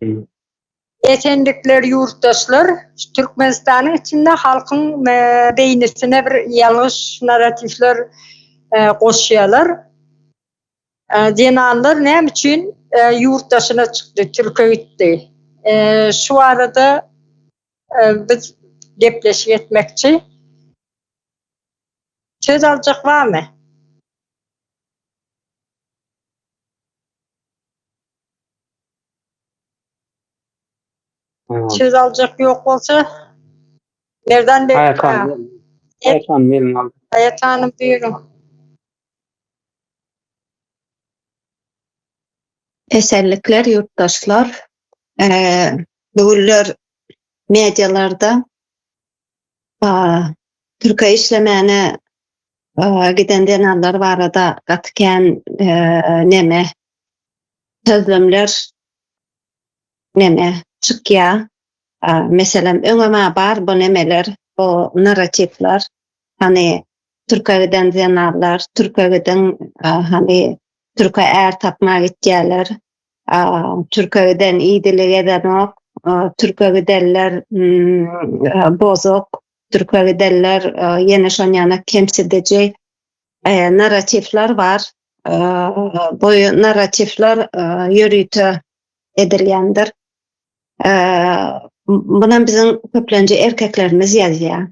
Hı. Esenlikler yurttaşlar, Türkmenistan'ın içinde halkın beynisine bir yanlış naratifler koşuyorlar. Cenanlar ne için yurttaşına çıktı, Türkiye gitti. Şu arada biz depleşik etmekçi. Söz alacak var mı? Söz alacak yok olsa nereden de Hayat Hanım verin abi. Hayat Hanım buyurun. Esenlikler yurttaşlar. Bugünler medyalarda Türkiye işlemene giden denanlar var da katken neme sözlemler neme çıkya. Mesela öňeme bar bu nemeler, bu naratifler hani Türkiye'den denanlar, Türkiye'den hani Türkiye er tapmak gitýärler. Türkiye'den iyidilik eden ok, Türkiye'deler bozok, Türkiye'deler yine şonyana kemsideci naratifler var. Bu naratifler yürütü edilýändir. Buna bizim köplence erkeklerimiz yazıyor.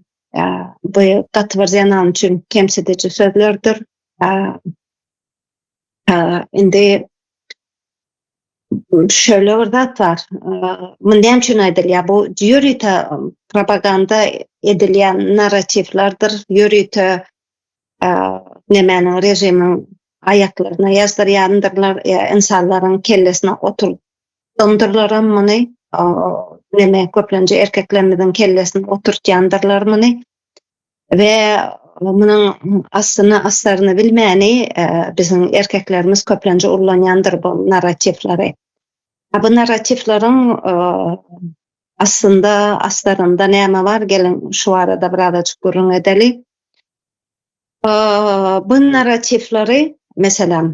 Bu katvarzanan için kemsideci sözlerdir. Indi şöyle bir zat var. Mundem için edilýär. Bu yürütü propaganda edilýän naratiflerdir. Yürütü nemenin rejimin ayaklarına yazdırýandyrlar, insanların kellesine oturdurlar muny. Neme köplence erkeklerimizin kellesine oturtýandyrlar muny. Ve bunun aslarını bilmeyeni bizim erkeklerimiz köplence ullanyandır bu naratifleri. Bu naratiflerin aslında aslarında näme var? Gelin şu arada birazcık gurrun edeli. Bu naratifleri mesela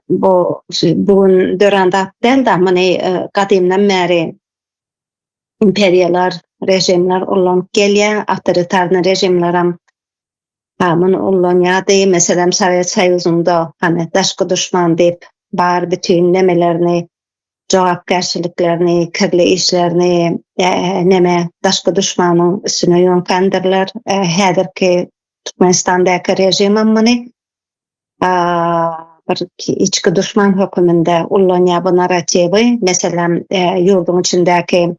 bugün dörende del da mani kadimden beri imperiyalar, rejimler ullanıp gelýär, awtoritarny rejimleram bunu ullanýardy. Mesela Sovet Soýuzyňda hani daşky düşman diýip bar bütün nemelerini, jogapkärçiliklerini, kirli işlerini neme daşky düşmanyň üstüne ýönkendirler. Häzirki Türkmenistandaky rejim muny bir içki düşman höküminde ullanýar bu narativi. Mesela ýurduň içindäki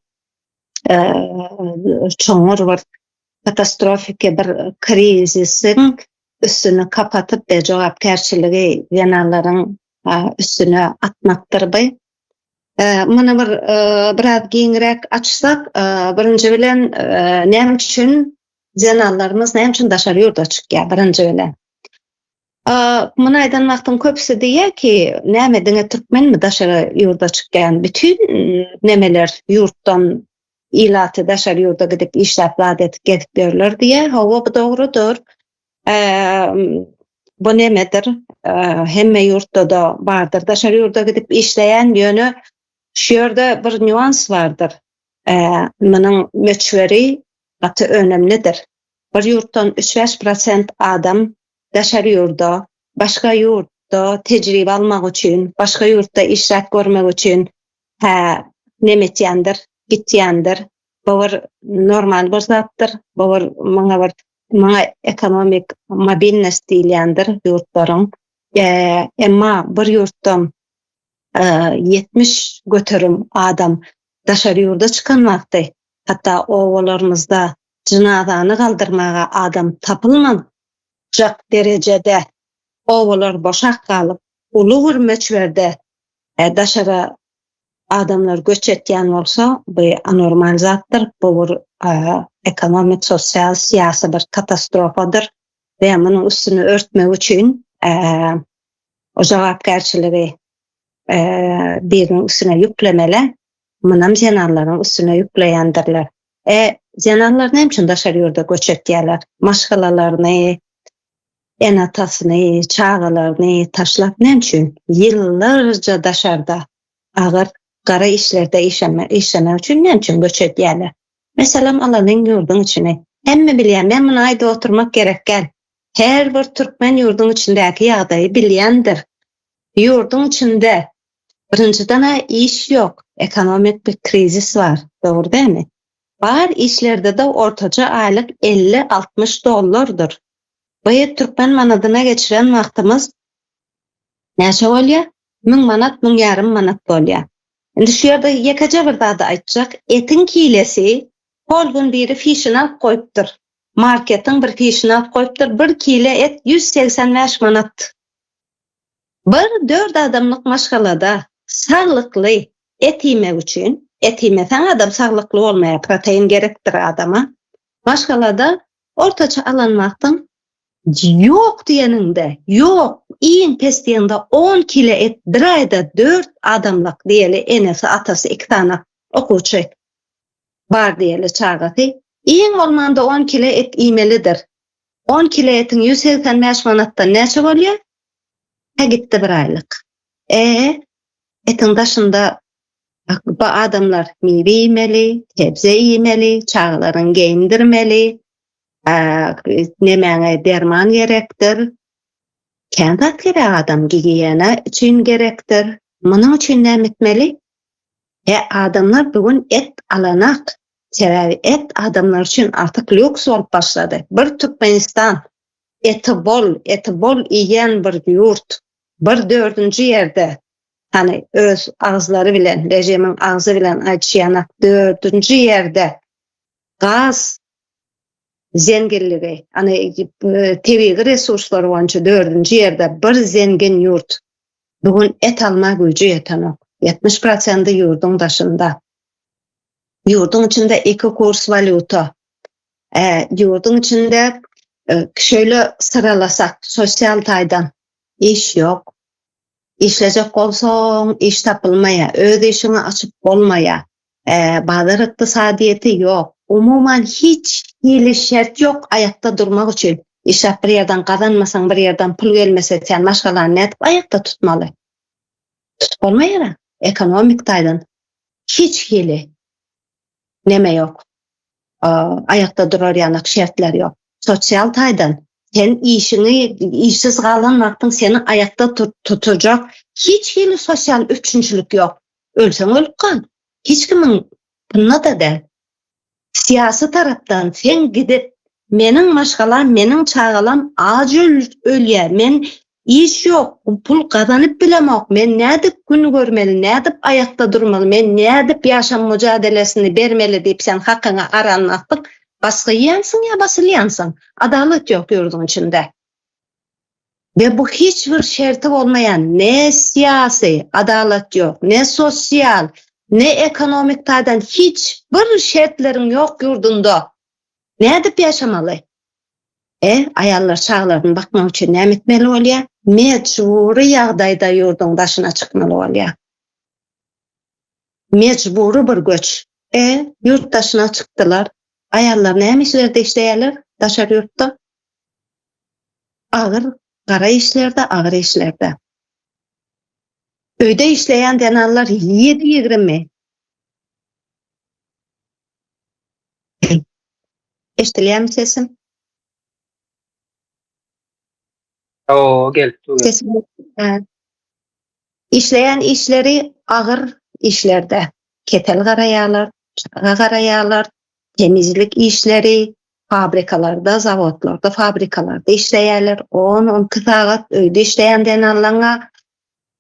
çoňur bir katastrofik bir krizisin üstünü kapatıp ve jogapkärçiligi ýanalaryň üstüne atmakdyr bu. Muny biraz giňirek açsak, birinji bilen näme üçin janalarymyz näme üçin daşary ýurda çykýar birinji bilen. Muny aýdan wagtyň köpüsi diýär ki, näme diňe türkmenmi daşary ýurda çykýan? Bütün nemeler ýurtdan ilaty daşary ýurda gidip işläp adet gedip berler diýär. Hawa bu dogrudur. Bu nemedir? Hemme ýurtda da bardyr. Daşary ýurda gidip işleýän ýöne şu ýerde bir nüans bardyr. Munyň möçberi gaty önemlidir. Bir ýurtdan 3-5% adam daşary ýurda, başga ýurtda tejribe almak üçin, başga ýurtda işläp görmek üçin nemetýändir, gitýändir. Bu bir normal bir zatdyr. Bu bir maňa ekonomik mobilnost diýilýändir ýurtlaryň. Emma bir ýurtdan 70 göterim adam daşary ýurda çykan wagty, hatda owalarymyzda jynazany galdyrmaga adam tapylmajak derejede owalar boşak kalıp, ulu bir möçberde daşara adamlar göç etýän bolsa, bu anormal zatdyr. Bu bir ekonomik, sosial, siyasi bir katastrofadyr. Ve munyň üstüni örtmek üçin o jogapkärçiligi biriniň üstüne ýüklemeli, munam jenarlaryň üstüne ýükleýändirler. Jenarlar näme üçin daşary ýurda göç etýärler? Maşgalalaryny, enatasyny, çağalaryny taşlap näme üçin? Ýyllarja daşarda agyr gara işlerde işleme üçün ne için göç edýärler. Meselem alanın yurdun içine. Hemme bilýän, men buna aýda oturmak gerek gel. Her bir türkmen yurdun içindäki ýagdaýy bilýändir. Yurdun içinde birinciden iş yok. Ekonomik bir krizis var. Doğru değil mi? Var işlerde de ortaca aylık 50-60 dollardır. Bu Türkmen manadyna geçiren wagtymız näçe bolýar? 1000 manat, 1000 manat bolýar. Indi şu ýerde ýekaja bir dada aýtjak, etin kilesi her gün biri fişini alıp koyupdur. Marketin bir fişini alıp koyupdur. 1 kilo et 185 manat. Bir 4 adamlık maşgalada sağlıklı et yemek üçün, et yemesen adam sağlıklı olmaya, protein gerektir adama. Maşgalada ortaça alanmaktan yok diyeninde, yok, iyin pesdiyende 10 kilo et, bir ayda 4 adamlık diyeli, enesi, atası, 2 tane okuçu var diyeli çağatı. İyin olmanda 10 kilo et yemelidir. 10 kilo etin 185 manattan neçe bolýar? Ha gitti bir aylık. Etin daşında bu adamlar meyve yemeli, sebze yemeli, çağların giyindirmeli, nemäňe derman gerektir. Kendat gerek adam gigiyena için gerektir. Munun için näme etmeli? Adamlar bugün et alanak. Sebebi et adamlar için artık lüks olup başladı. Bir Türkmenistan eti bol yiyen bir yurt. Bir 4. yerde hani öz ağızları bilen, rejimin ağzı bilen aýtýanak 4. yerde gaz zenginligi, hani tebii resurslar boýunça 4. yerde bir zengin yurt. Bugün et alma gücü ýetenok. 70% yurdun daşında. Yurdun içinde 2 kurs valuta. Yurdun içinde şöyle sıralasak sosyal taýdan iş yok. İşleyecek bolsaň iş tapılmaya, öz işini açıp bolmaya, bazar iktisadiyeti yok. Umuman hiç hili şert yok ayakta durmak için. İşap bir yerden kazanmasan, bir yerden pul gelmese, sen başkalarını ne edip ayakta tutmalı. Tutup olmayara. Ekonomik taýdan hiç hili neme yok. Ayakta durar ýanak şertler yok. Sosyal taýdan sen işini, işsiz kalan vaktin seni ayakta tutacak hiç hili sosyal üçüncülük yok. Ölsen ölüp kal. Hiç kimin buna da değil. Siyasi taraftan sen gidip menin maşgalam, menin çağalam acı ölüye, men iş yok, pul kazanıp bilemok, men nädip gün görmeli, nädip ayakta durmalı, men nädip yaşam mücadelesini bermeli deyip sen hakkına aranmaktık. Baskı yiyansın ya basılyansın. Adalet yok yurdun içinde. Ve bu hiçbir şerti olmayan ne siyasi adalet yok, ne sosyal, ne ekonomik taýdan hiçbir şertlerin yok yurdunda. Ne edip yaşamalı? Ayallar çağlarını bakmak için ne etmeli olya? Mecburi ýagdaýda yurdun daşına çıkmalı olya. Mecburi bir göç. Yurt daşına çıktılar. Ayallar näme işlerde işleýärler? Daşar yurtda. Ağır, gara işlerde, ağır işlerde. Öýde işleýän denallar 7-20. Eştilýärmi sesim? Gelip dur. Sesim. İşleýän işleri ağır işlerde. Ketel garaýarlar, çağa garaýarlar, temizlik işleri, fabrikalarda, zavodlarda, fabrikalarda işleýärler. 10-12 saat öýde işleýän denallarga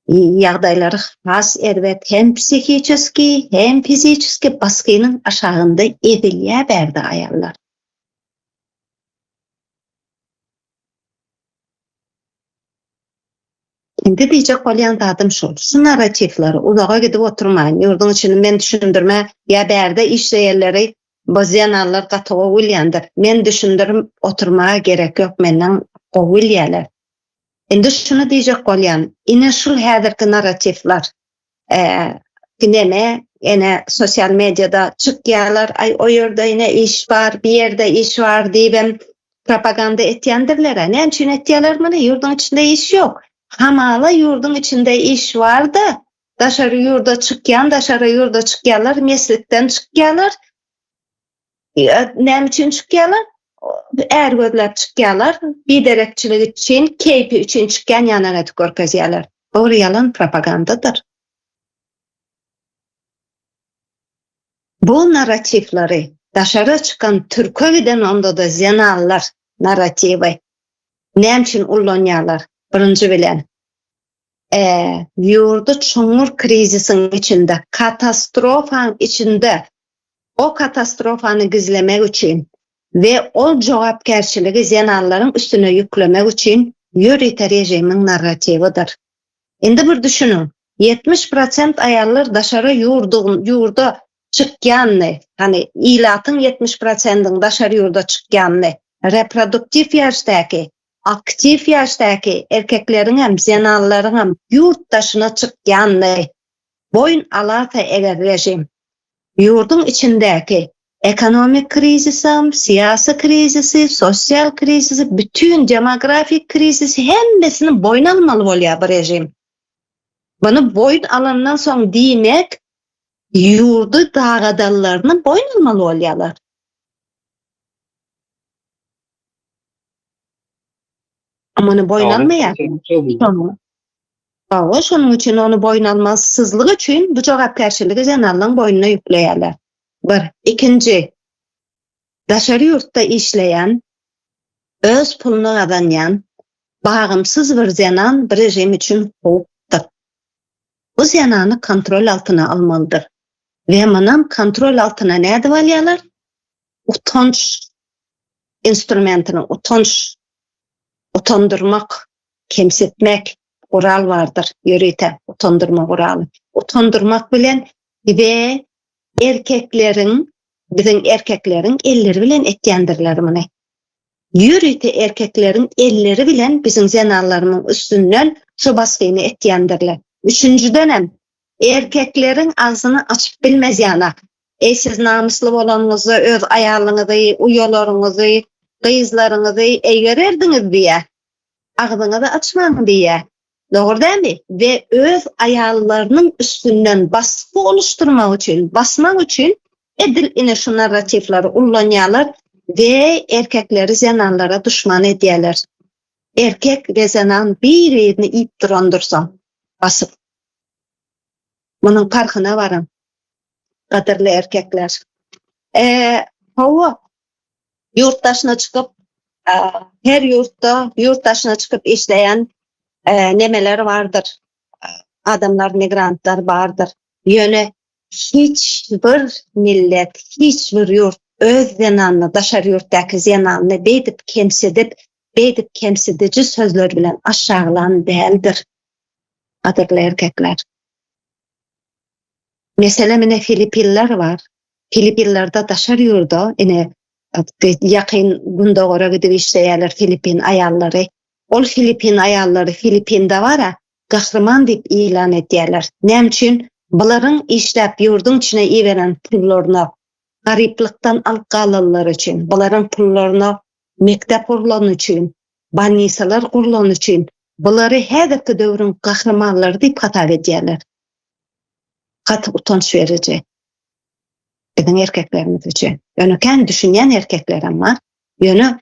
ýagdaýlary has erbet hem psikiçiski hem fiziçiski baskynyň aşagynda edilýär berdi ayallar. Indi diýjek bolýan zatym şol. Şu narrativlary uzağa gidip oturmaýyn. Yurdun içini men düşündirme ýa berde işleýärleri bazyanallar gatyga bolýandyr. Men düşündirim oturmağa gerek yok menden gowulýarlar. Indi şunu diýjek bolýan. Ine şol häzirki narrativlar neme ene sosyal medyada çykýarlar. Ay o ýerde ine iş var, bir yerde iş var diýip propaganda etýändirler. Näme üçin etýärler muny? Yurdun içinde iş yok. Hamala yurdun içinde iş var da daşary ýurda çykýanlar, mesletden çykýanlar. Näme üçin çykýanlar? Ergödläp çykýanlar, biderekçilik üçin, keypi üçin çykýan ýanyna görkezýärler. Bu yalan propagandadır. Bu narrativleri daşary çıkan türkü giden onda da zyanallar narrativi. Näme üçin ullanýarlar? Birinji bilen ýurdu çoňur krizisiň içinde, katastrofaň içinde o katastrofany gizlemek üçin ve o jogapkärçiligi zyanalların üstüne yüklemek üçin ýörite rejimiň narratividir. Indi bir düşünün, 70% ayallar daşary ýurda çykýanny, hani ilatyň 70%-iň daşary ýurda çykýanny, reproduktiv ýaşdaky, aktiv ýaşdaky erkekleriň hem zyanalların hem ýurtdaşyna çykýanny boyun alata eger rejim ýurdun içindäki ekonomik krizisi, siyasi krizisi, sosyal krizisi, bütün demografik krizisi hemmesini boyun almalı bolýar bu rejim. Bunu boyun alandan soň diýmek ýurdu dagadallarını boyun almalı bolýarlar. Amany boyun almaýar. Şonuň üçin onu boyun almassyzlyk üçin bu jogapkärçiligi zyanallyň boynuna ýükleýärler. Bir. Ikinci, daşary ýurtda işleyen, öz pulunu kazanyan, bagymsyz bir zyanan bir rejim üçin howpdyr. Bu zyanany kontrol altyna almalydyr. Ve manam kontrol altyna näde alýarlar? Utanç instrumentini, utandyrmak, kemsetmek gural vardır, ýörite, utandyrma guraly. Utandyrmak bilen ve bizim erkeklerin elleri bilen etýändirler muny. Ýörite erkeklerin elleri bilen bizim zyanallarymyň üstünden şu basgyny etýändirler. Üçüncüden hem erkeklerin ağzını açıp bilmez yana. Siz namuslu bolanyňyzy, öz aýalyňyzy, uyalaryňyzy, gyzlaryňyzy eýgererdiňiz diýe. Ağzıňyzy açmaň diýe. Doğru değil mi? Ve öz aýallarynyň üstünden baskı oluşturmak üçin, basmak üçin edil ine şu narrativleri ullanýarlar ve erkekleri zyanallara düşman edýärler. Erkek ve zyanan bir ýerini ip durandyrsa, basyp. Bunun farkyna barın. Gaderli erkekler. Hawa yurtdaşyna çıkıp her yurtdaşyna çıkıp işleyen nemeler vardır. Adamlar, migrantlar vardır. Ýöne hiçbir millet, hiçbir yurt öz zyananyny, daşary ýurtdaky zyananyny beýdip kemsedici sözler bilen aşağılan däldir. Adyrly erkekler. Mesela mine Filipinler var. Filipinlerde daşary ýurda, ine ýakyn günde gora gidip işleýärler Filipin aýallary. Ol Filipin aýallary Filipinde wara gahrman diýip ilan etýärler. Näme üçin? Bularyň işläp ýurdun içine iýeren pullaryny garyplykdan alyp galanlar üçin, bularyň pullaryny mektep urlan üçin, balnisalar kurlan üçin, bulary häzirki döwrüň gahramanlary diýip hatap edýärler. Gat utanç verici. Bizim erkeklerimiz üçin. Ýöne kän düşünýän erkeklerim var. Ýöne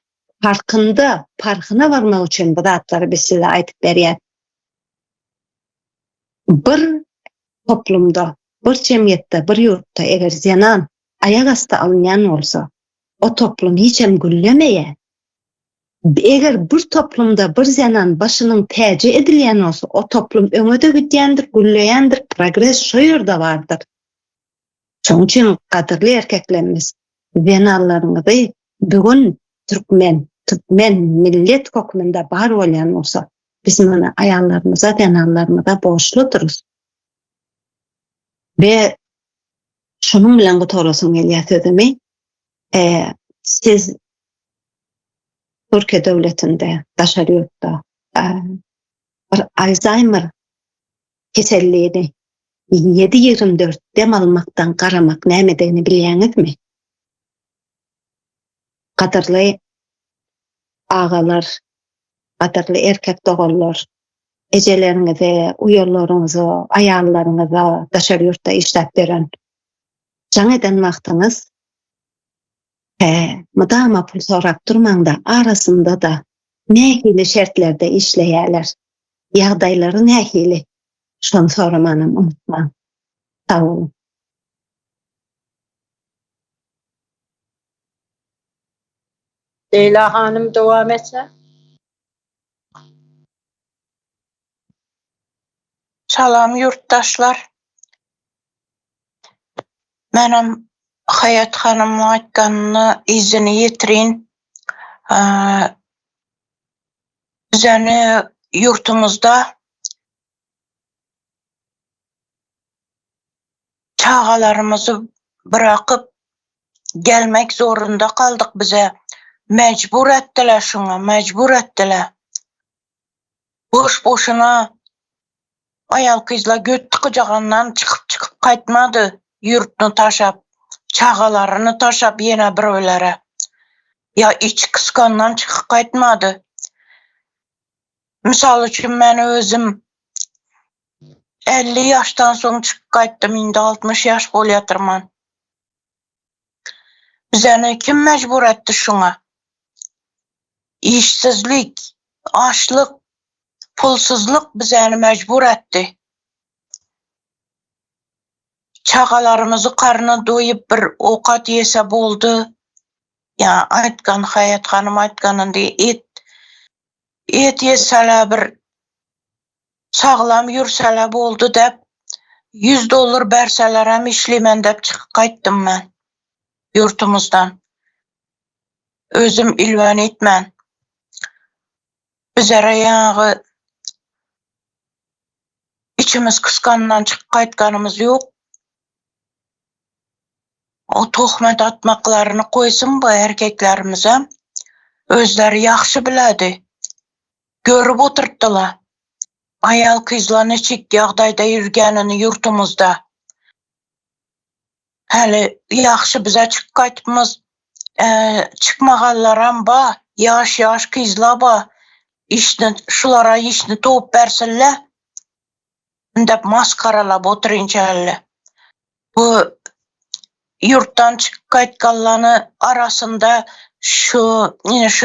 parkyna varmak üçin bu zatlary biz size aýtyp berýär. Bir toplumda, bir cemiyette, bir yurtta eger zyanan ayak asty alınýan bolsa, o toplum hiçem güllemeýär. Eger bir toplumda bir zyanan başynyň täji edilýän bolsa, o toplum öňe gitýändir, gülleýändir, progress şo ýerde bardyr. Şoň üçin gaderli erkeklerimiz, zyanalaryňyzy bugün Türkmen millet kökünde bar bolýan bolsa, biz muny aýallarymyza, zyanalaryna boşluduruz. Ve şunun bilen gotorasym gelýär sözümi, siz Türkiye devletinde, daşary ýurtda bir Alzheimer keselliğini 7-24 dem almaktan garamak nämedigini bilýäňizmi? Gaderli ağalar, gaderli erkek dogallar, ecelerinize, uyarlarınızı, ayarlarınıza daşar yurtta işlep beren can eden vaktınız mıdama pul sorap durmanda arasında da nähili şertlerde işleýärler. Ýagdaýlary nähili? Şonu soramanym unutma. Sağ olun. Leyla Hanım devam etse. Salam yurttaşlar. Menem Hayat Hanım aýtganyny izini ýetirin. Bizeni yurtumuzda çağalarımızı bırakıp gelmek zorunda kaldık bize. Mecbur ettiler şuna, mecbur ettiler. Boş boşuna ayal kızla göt tıkıcağından çıkıp kaytmadı. Yurtunu taşap, çağalarını taşap yine bireylere. Ya iç kıskandan çıkıp kaytmadı. Misal üçün men özüm 50 yaştan soň çıkıp kayttım, indi 60 yaş bolýatyrman. Bizeni kim mecbur etti şuna? İşsizlik, açlık, pulsuzluk bizeni mecbur etti. Çağalarımızı karnı doyup bir okat yese boldu. Ya aytgan Hayat Hanım aytganyndy et yeseler bir sağlam yürseler boldu dep $100 berseler hem işlimen dep çıkıp kayttım ben yurtumuzdan. Özüm ilven etmen. Bizlere ýaňy içimiz kıskandan çıkıp kaytganymız yok. O tohmet atmaklaryny koysun bu erkeklerimize. Özleri yaxşı biledi. Görüp oturtdylar. Ayal kızla neçik ýagdaýda ýürgenini yurtumuzda. Hali yaxşı bize çıkıp kaytmamız çıkmaganlaram ba, yaş kızla ba, şulara işini toğup bersinler. Dep maskaralap oturynçaly. Bu yurttan çıkıp kaytganlany arasında şu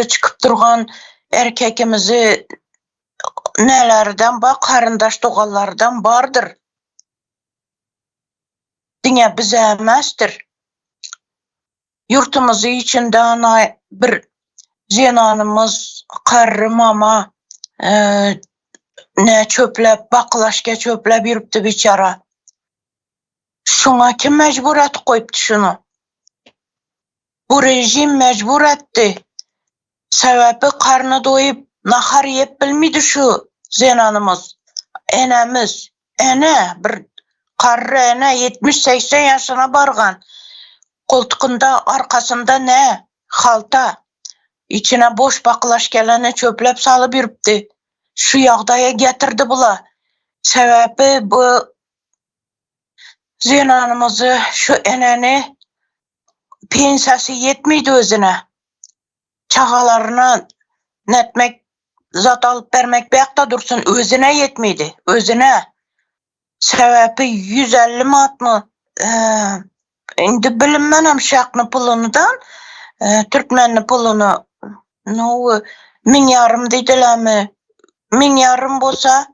çıkıp durgan erkekimizi nelerden ba, karındaş dogallardan bardır. Diňe bize emesdir. Yurtumuzu içinde ana bir jenanımız, karry mama ne çöplep, baklaşka çöplep yürüpdi biçara. Şuna kim mecbur et koyupdu şunu? Bu rejim mecbur etti. Sebebi karnı doyup nahar yep bilmidi şu zenanımız, enemiz. Ene bir karry ene 70-80 yaşına bargan. Koltukunda arkasında ne? Halta. İçine boş baklaşkelene çöplep salıp yürüpdi. Şu ýagdaýa getirdi bula. Sebebi bu zenanımızı, şu eneni pensiyası yetmeydi özüne. Çağalarına netmek, zat alıp vermek beyakta dursun, özüne yetmeydi. Özüne. Sebebi 150 mat mı? Indi bilinmenem şakny pulunudan, Türkmenli pulunu, no, 1000 yarım diýdilermi? 1000 yarım bolsa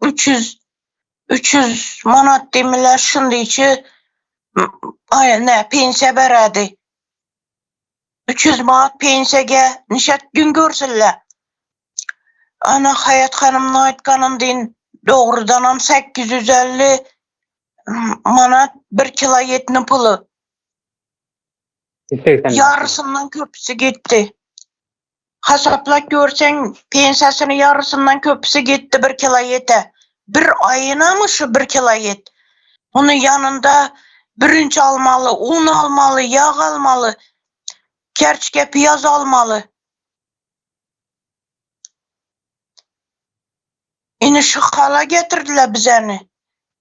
300 manat demiler şundy içi pensiya beredi. 300 manat pensiyage nişet gün görsinler. Ana Hayat Hanım'ın aýtganyndan doğrudanam 850 manat 1 kilo etini pulu. Yarısından köpüsü gitti. Hasaplap görsen pensiyasını yarısından köpüsü gitti 1 kilo ete. Bir ayına mı şu 1 kilo et? Onun yanında birinci almalı, un almalı, yağ almalı, kerçke piyaz almalı. Yine şu hala getirdiler bizeni.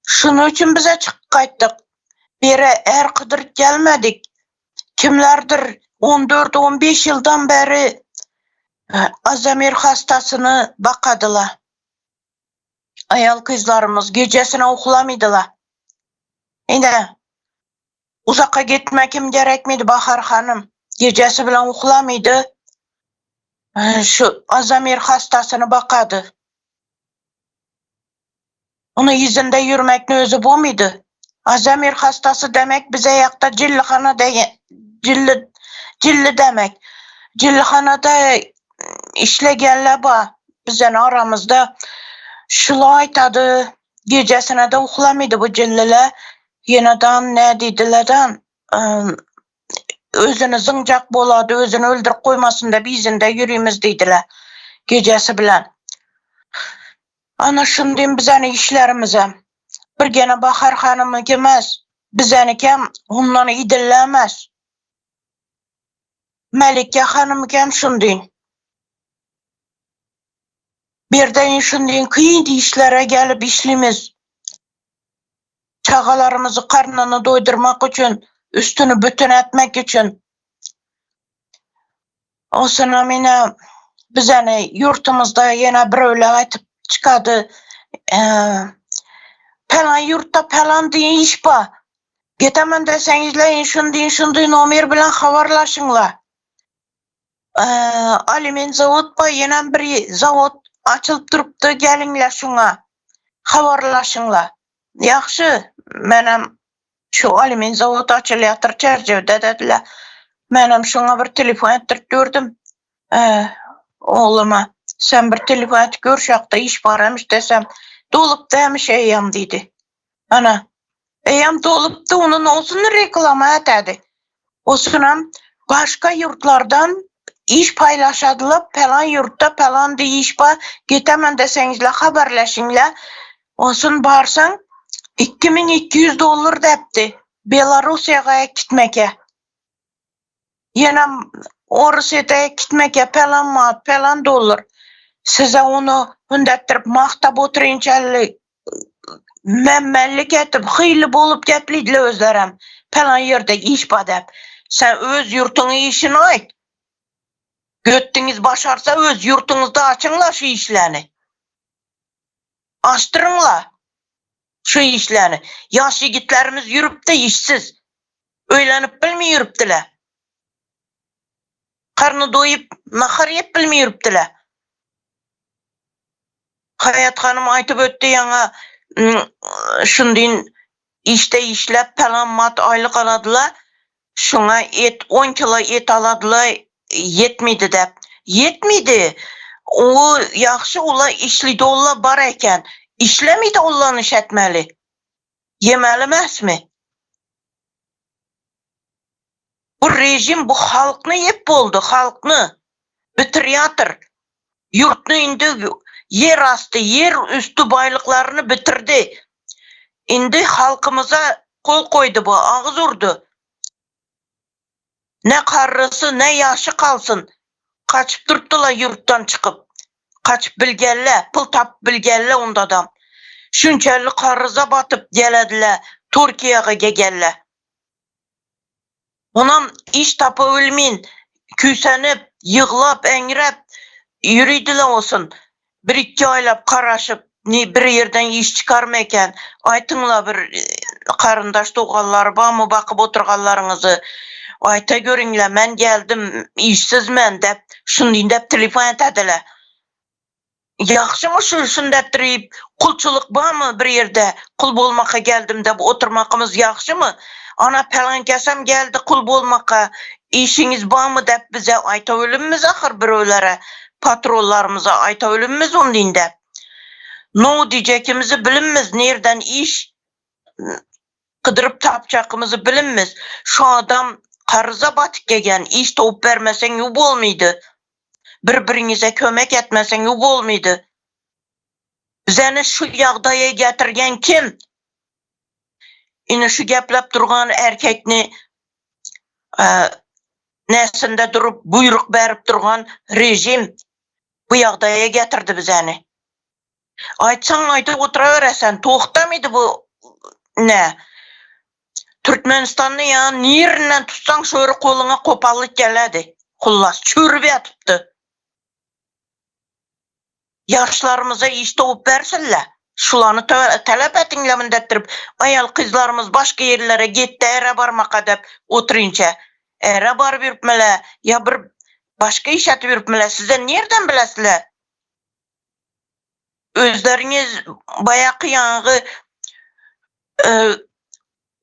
Şunun için bize çıkıp kayttık. Bire kıdır gelmedik. Kimlerdir 14-15 yıldan beri Azamir hastasını bakadılar. ayal kızlarımız gecesine uxlamaydılar. Indi uzakka gitmekim gerekmedi Bahar Hanım. Gecesi bilen uxlamaydı. Şu Azamir hastasını bakadı. Onun yüzünde yürümekne özü bu muydu? Azamir hastası demek bize yakta cillihana cilli demek. Cillihanada işlegenler var. Bizden aramızda şula aytadı. Gecesine de uxlamaydı bu cilliler. Yeniden ne dedilerden özünü zıncak boladı, özünü öldürüp koymasın da bizim de yürüyümüz dediler. Gecesi bilen. Ana şundan bizeni işlerimize. Bir gene Bahar Hanım'ı kemez. Bizeni kem onları idillemez. Melike Hanım'ı kem şundan. Birden şundan kıyın işlere gelip işlimiz. Çağalarımızı karnını doydurmak için, üstünü bütün etmek için. O sınavına bizeni yurtumuzda yine bir öyle aytıp çıkadı. Falan yurtta falan diye iş var. Getemem desenizle şundan Ömer bilen havarlaşınlar. Alimin zavut var, yine bir zavut açılıp duruptu, gelinler şuna. Havarlaşınlar. Yaxşı, benim şu alimin zavut açılayadır çerçevede dediler. Benim şuna bir telefon ettirip gördüm. Oğluma, sen bir telefon et görüşakta iş varmış desem, dolup demiş eyyam dedi. Ana, eyyam dolup da onun olsun reklama etedi. O sıram başka yurtlardan iş paylaşadılar, falan yurtta falan diye iş var, getemem desenizle haberleşinle, olsun barsan $2200 depti Belarusya'ya gitmeke. Yine Rusya'ya gitmeke falan dolar. Size onu hündettirip mahtap oturuncalı memmellik etip hıylı bolup gepliydiler özlerem. Falan yerde iş badep. Sen öz yurtunu işini ait. Göttünüz başarsa öz yurtunuzda açınlar şu işlerini. Açtırınlar şu işlerini. Yaş yigitlerimiz yürüp de işsiz. Öğlenip bilmi yürüptüler. Karnı doyup nahar yep bilmi yürüptüler. Hayat Hanım aytıp öttü yana şundan işte işlep falan mat aylık aladılar. Şuna 10 kilo et aladılar, yetmedi de. Yetmedi. O yaxşı ola işli dolla bar eken. İşlemiydi ollanı etmeli. Yeməli mi? Bu rejim bu halkını yep oldu, halkını. Bitiriyatır. Yurtunu indi, yer astı, yer üstü baylıklarını bitirdi. İndi halkımıza kol koydu bu, ağız urdu. Ne karısı ne yaşı kalsın. Kaçıp durdular yurttan çıkıp. Kaçıp bilgelle, pul tap bilgelle ondadan. Şunçalı karıza batıp gelediler, Türkiye'ye geldiler. Onam iş tapı ölmeyin, küsenip, yığılap, engrep, yürüydüler olsun. Bir iki aylap karaşıp, bir yerden iş çıkarmayken, aytınla bir karındaş doğalları var mı bakıp oturganlarınızı, ayta görünle, men geldim, işsizmen dep, şundan dep telefon etediler. Yaxşı mı şun deptirip, kulçuluk var mı bir yerde, kul bolmaka geldim dep oturmakımız yaxşı mı? Ana falan kesem geldi kul bolmaka, işiniz var mı dep bize ayta ölümümüz ahır bir öylere, patronlarımıza ayta ölümümüz ondan dep. Ne diyecekimizi bilinmez, nereden iş kıdırıp tapacakımızı bilinmez. Şu adam karıza batık gegen, iş topuk vermesen yub olmaydı. Birbirinize kömek etmesen yub olmaydı. Bizeni şu yağdaya getirgen kim? Yine şu geplep durgan erkekni nesinde durup buyruk berip durgan rejim bu yağdaya getirdi bizeni. Aytsan aytıp oturaveren, toxtamaydı bu ne? Türkmenistan'ı ya nirinden tutsan şöyle koluna kopallık geledi. Kullas çürübe tuttu. Yaşlarımıza iş topuk versinler. Şulanı talep etinlemin dettirip ayal kızlarımız başka yerlere gitti ere barmak dep oturunca ere bar birpmele ya bir başka iş atı birpmele sizden nereden bilesizler? Özleriniz bayakı yağı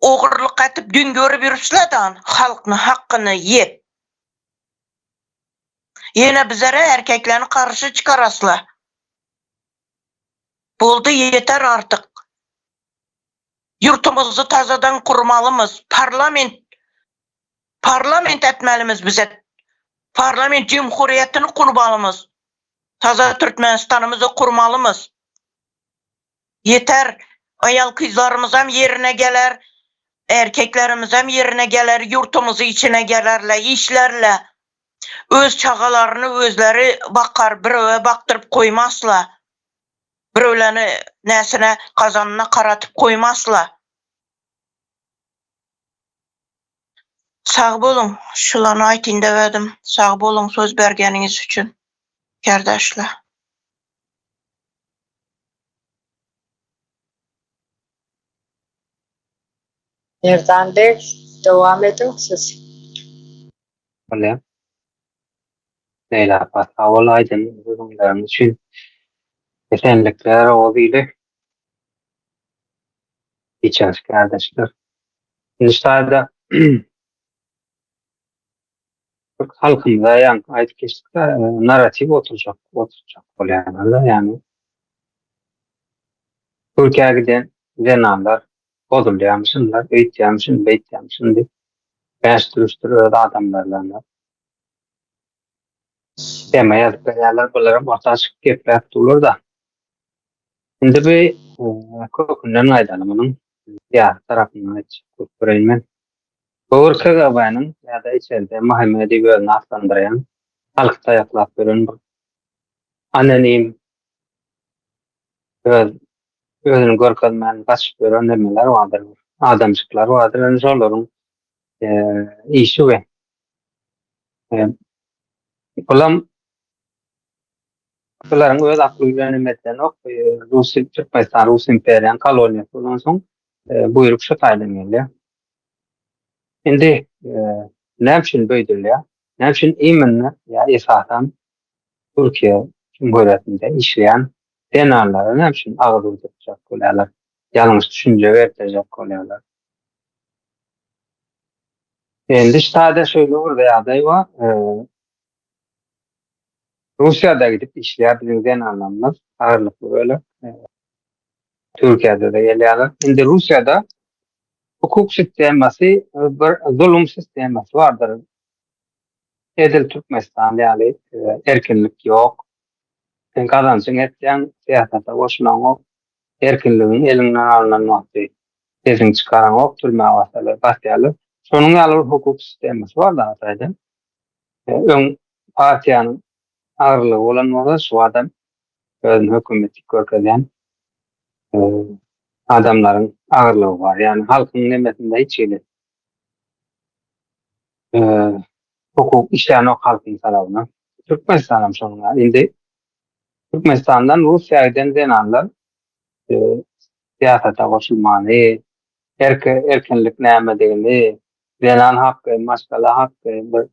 oğurluk etip dün görüp yürüslerden halkını hakkını yep. Yine bizlere erkeklerini karşı çıkarasılar. Buldu yeter artık. Yurtumuzu tazadan kurmalımız. Parlament etmelimiz bize. Parlament cumhuriyetini kurmalımız. Taza Türkmenistanımızı kurmalımız. Yeter. Ayal kızlarımız hem yerine gelir. Erkeklerimiz hem yerine gelir. Yurtumuzu içine gelirler. İşlerle. Öz çağalarını özleri bakar. Biröve baktırıp koymazlar. Birölerini nesine kazanına karatıp koymazlar. Sağ bolun. Şulanı aytın devedim. Sağ bolun söz bergeniniz üçün. Kardeşler. Nereden Bey, devam edin siz. Öyle. Leyla Pascal Aydın yorumlarınız için esenlikler olabilir. İçeriz kardeşler. Niştada halkımıza yani ait kesinlikle narratif oturacak yani Türkiye'ye giden zenanlar bozulyamışsınlar, beytyamışsın diye benştürüştürü öyle adamlarla deme yazıp yerler bunların ortaya çıkıp gepler tutulur da şimdi bir kökünden aydalımının diğer tarafından hiç kurtturayım. Bu ırkı gabayının ya da içeride Muhammedi bölünü atlandırayan halkta yaklap bölün anonim özünü görkezmeyen kaçıp bölün demeler vardır. Adamcıklar vardır. Önce onların işi ve bunların öz aklıyla nimetten ok Türkmenistan Rus İmperiyan kolonyası olan son buyruk şu taylımıyla. Şimdi ne için böyledir ya? Ne için imanla ya esasen Türkiye Cumhuriyeti'nde işleyen denarları ne için ağır uyduracak kolaylar, yanlış düşünce verecek kolaylar. Şimdi işte şöyle orada ya da var. Rusya'da gidip işleyebildiğin denarlarımız ağırlıklı böyle. Türkiye'de de geliyorlar. Şimdi Rusya'da hukuk sistemi, bir zulüm sistemi vardır. Edil Türkmenistan yani erkinlik yok. Sen kazansın etken siyasete koşulan yok. Erkinliğin elinden alınan vakti. Sesin çıkaran yok. Türme avasalı, bahtiyalı. Sonun alır hukuk sistemi var da hataydı. Ön partiyanın ağırlığı olan orada şu adam hükümeti görkezen adamların ağırlığı var. Yani halkın nimetinde hiç iyi. Hukuk işleyen o halkın tarafına. Türkmenistan'ın sonuna indi. Türkmenistan'dan Rusya'ya giden zenanlar siyasete koşulmanı, erkinlik näme zenan hakkı, maskala hakkı, bir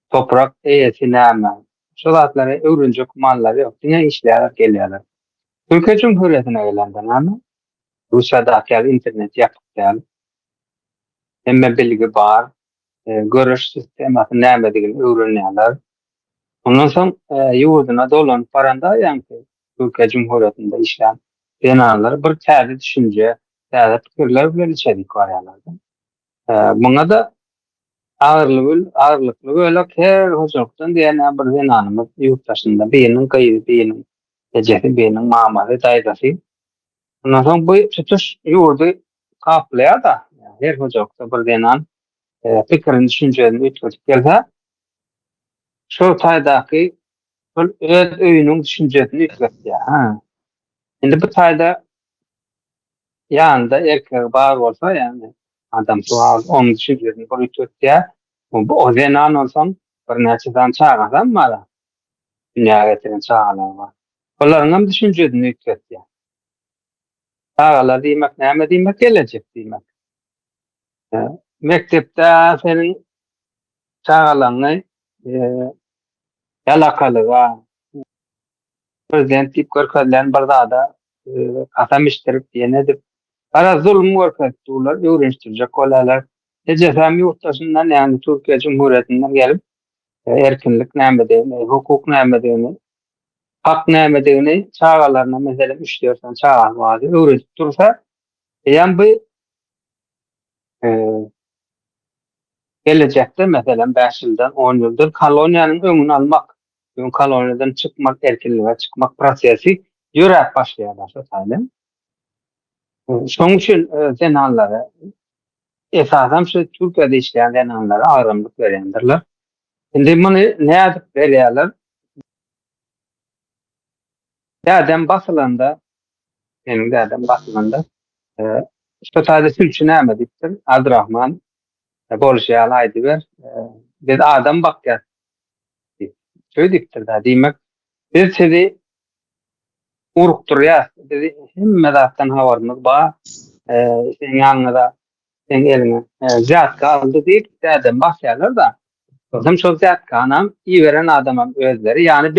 toprak eyesi näme. Şu zatları öwrünjek malları yok. Dine işler gelýärler. Türkiye Cumhuriyeti'ne gelenden ama Rusya'da internet yapıp hemme bilgi bar, görüş sistemi näme diýileni öwrenýärler. Ondan soň ýurduna dolan paranda ýa-ni Türkiye Cumhuriyeti'nde işleyen zenanlar bir täze düşünje, täze pikirler bilen içerik barýarlar. Buna da ağırlıklı böyle her hocalıktan diğerine bir zenanımız yurttaşında birinin kayıp, birinin eceti, birinin mamalı, daydası. Ondan sonra bu tutuş yurdu kaplaya da her hocalıkta bir zenan fikrin düşüncelerini ütkötüp gelse şu taydaki öz öyünün düşüncesini ütkötüp ya. Şimdi bu tayda yanında erkek bağır olsa yani adam sual onun düşüncesini ütkötüp ya o zenan olsam bir neçeden çağırsan mı dünyaya getiren çağırlar var. Onların hem düşüncesini ütkötüp ya. Çağalar diýmek näme diýmek? Gelecek diýmek. Mektepde senin çağalaryny yalakalyga prezident diýip görkezlen bir zada kasam iştirip diýendir. Ara zulm görkezdiler, öwrenişdirjek bolarlar. Ejesem ýurtdaşyndan ýani Türkiýe Cumhuriyetinden gelip erkinlik näme diýeni, hukuk näme diýeni, hak näme diýeni çağalaryna meselem 3-4 çağa wagt öwrenip dursa, ýa-ni bu gelecekde meselem 5 ýyldan 10 ýyldan koloniýanyň öňüni almak, ýa koloniýadan çykmak, erkinlige çykmak prosesi ýörep başlaýar şoňa. Şoň üçin zenanlara esasen şu Türkiýede işleýän zenanlara aýrymlyk berýändirler. Indi muny näde berýärler? Dädem basylanda, benim dädem basylanda şu taýda sülçü näme diýipdir? Abdurrahman bolşýal aýdyber. Biz adam bakýar. Şöý diýipdir da diýmek, biz sizi urukturýar. Bizi hemme zatdan habarymyz bar. Sen ýanyňda, sen eliňe zat kaldy diýip dädem bakýarlar da. Bizim şol zat kanam iýeren adamam özleri. Ýani